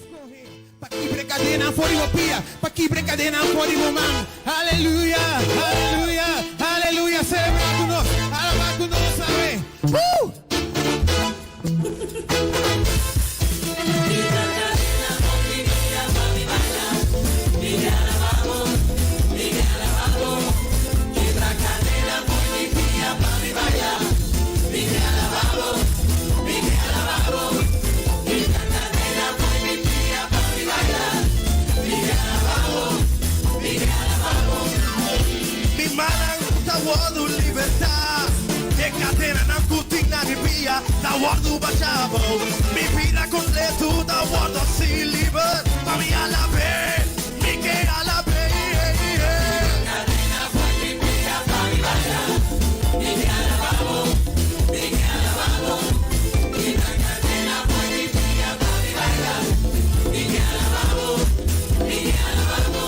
Pa' quebre cadena for Etiopía, pa' quebre cadena for Woman. Aleluya, aleluya, aleluya. Celebra con nos, alaba con nos, sabe. Tawardu libertad, de cadena na kutina ni pia, tawardu bachabo, mi vida completo, tawardu si liber, mami alabe, mi que alabe. Cadena fue mi pia, mami vaya, mi que alababo, mi que alababo, mi cadena fue mi pia, mami vaya, mi que alababo, mi que alababo.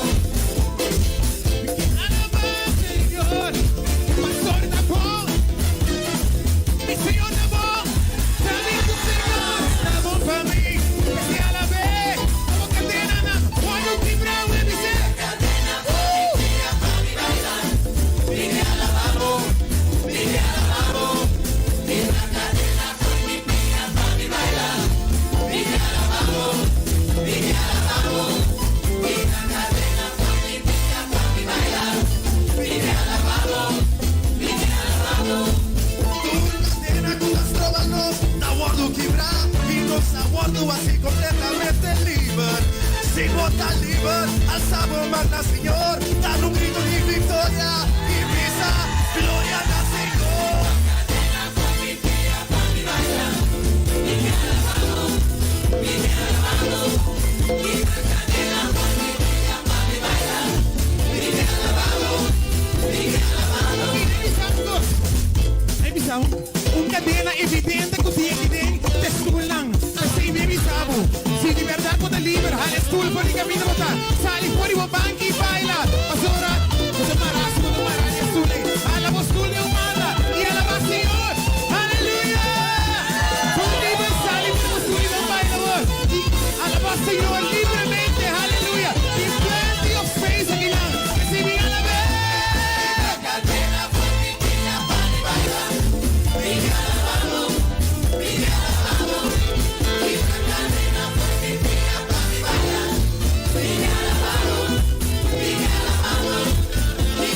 Así completamente libre, sigo tan libre, alzamos magna Señor, dando un grito de victoria y visa, gloria al Señor. Cadena fue mi tía, papi vaya, y me alabado, y me alabado, y la cadena fue mi tía, papi vaya, y me alabado, y me alabado. Mire mis amigos, hay mis amigos, un cadena evidente que tiene de esculan. Si de verdad puede liberar al estudio por el camino votar, sale por el banco y baila. Pasora, no marás, a la voz tu humana y a la paz Señor. Aleluya. Por libre sale por el estudio y baila. A la paz Señor libremente, aleluya. In plenty of space aquí now. Recibí a la vez. La cadena fue mi tía, pan y baila. Mi alabado, mi alabado. Mi alabado, mi alabado, mi alabado.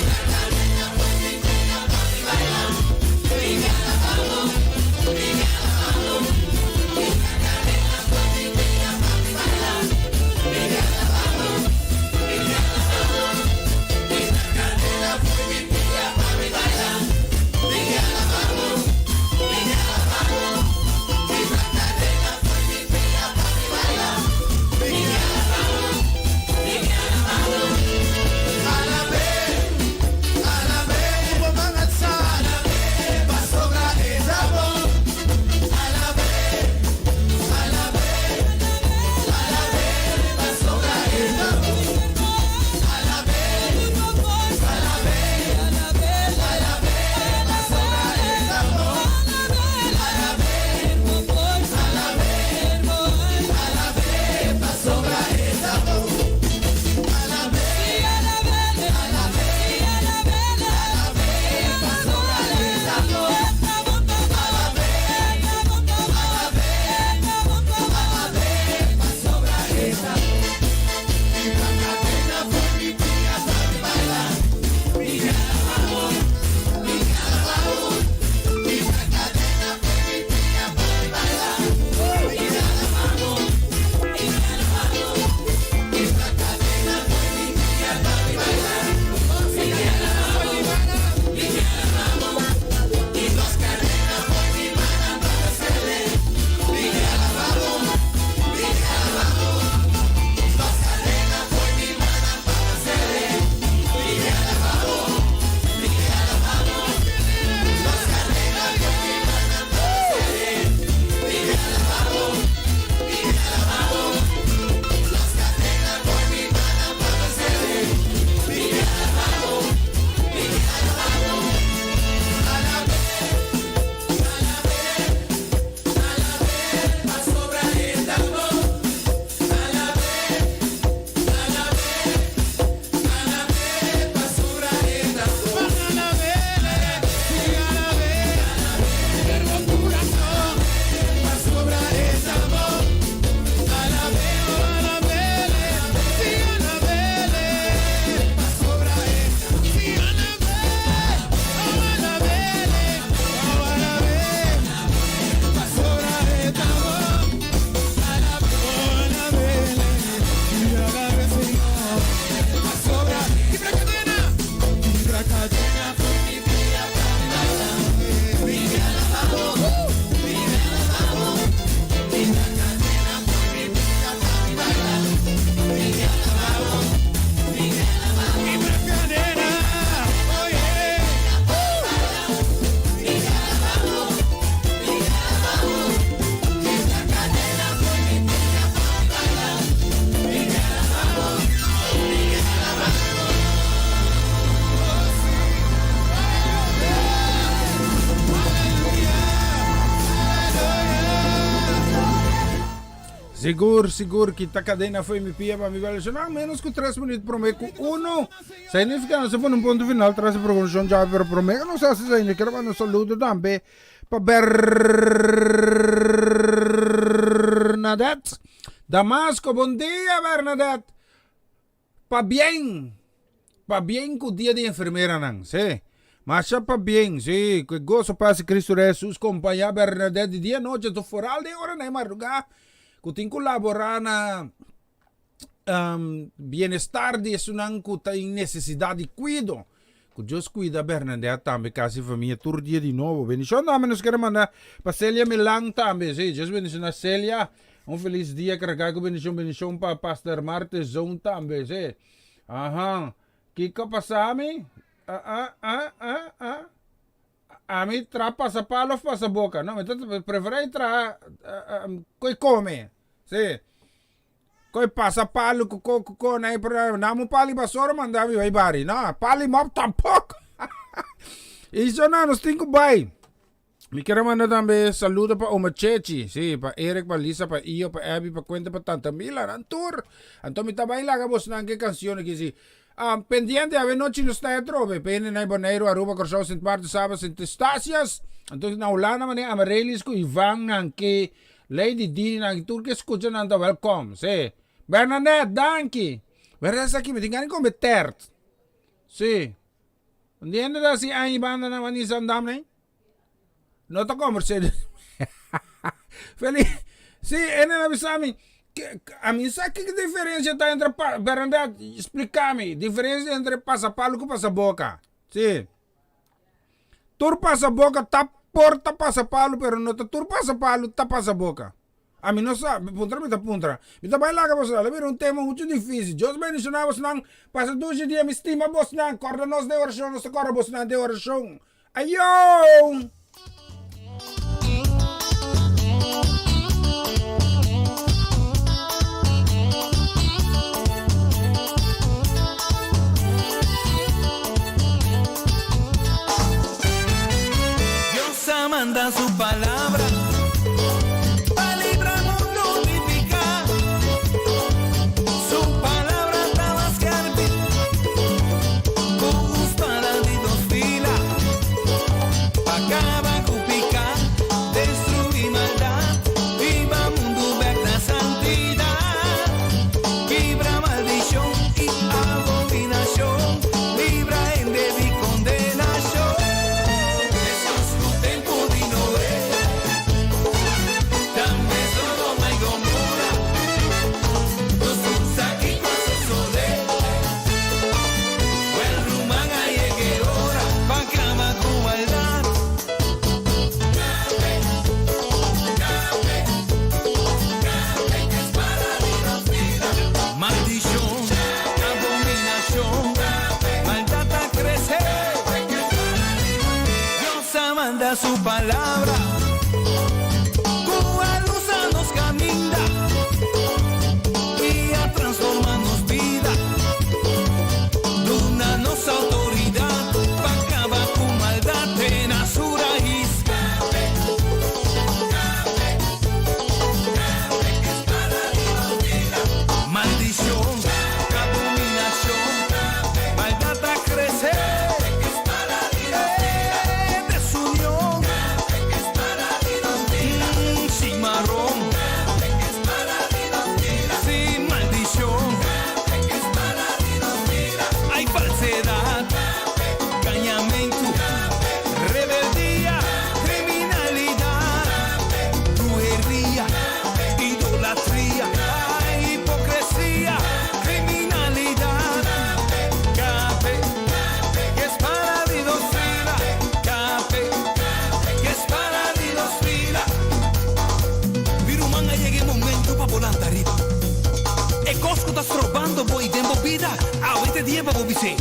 Seguro, kita cadena foi me pia para me valer. Não, menos que 3 minutos prometo. Uno. Significa não se põe um ponto final, traz a programação já para prometo. Não sei se ainda quero mandar um saludo também para Bernadette. Damasco, bom dia, Bernadette. Pa bien que o dia de enfermeira não, sim. Mas já pa bien, sim. Que gozo para Cristo Jesus acompanhar Bernadette de dia e noite, do foral de hora na madrugada. Que tem colaborar na bem-estar de sunang que tem necessidade de cuido. Que Deus cuida Bernadette também, casi família, todo dia de novo. Bendição também nos queremos mandar para Célia Milang também, sim. Deus bendição a Célia. Um feliz dia, carregado bendição para Pastor Martezão também, sim. Aham. Kika pasami? Ami tra passa palo passa boca. Não, então preferei tra coi come. Sim. Coi passa palo co nai para namu pali basoro mandavi vai bari. Não, pali mop tampouco. Isso não, nos tenho bem. Me quero mandar também saludo para Oma Chechi, sim, para Eric, para Lisa, para Io, para Abby, para Cuenta, para Tanta Mila, Antur. Então me também lá vos não que canção aqui sim. Pendiente a ver noite nos teatro, pene na Bonaire, Aruba, Corsão, Saint Marta, Sabas, Saint Estasias. Então na Holanda mané Amarelis ko Ivan nang que Lady Dini nang tur que escucha nanta welcome, sim. Bernadette, danke. Verás aqui me tingani com betert. Sim. Onde da si ai banda na Manisa andam, né? Nota como Mercedes. Feliz. Sim, ele não sabe. A mim sabe que diferença está entre Bernadette, explica-me. Diferença entre passa-palo e passa-boca. Sim. Tur passa-boca tá porta passa-palo, pero não tá tur passa-palo tá passa-boca. A mim não sabe, puntra. Me tá bailando com você, é um tema muito difícil. Deus bendicionar você não, passa 2 dias, me estima você não, corda nós de oração, nós corda você não de oração. Aiô! Manda su palabra para librar mundo vivificar. Su palabra está más que arte, con espada de 2 filas, para acabar con picar, destruir maldad, viva mundo ver la santidad, libra maldición y abominación, libra en débil condenación. Su palabra con luz nos camina y a transformarnos vida, luna nos autoridad para acabar con maldad en su raíz. Maldición, abominación, maldad a crecer. E cosco sta strobando poi tempo vita, a avete tempo vi sei.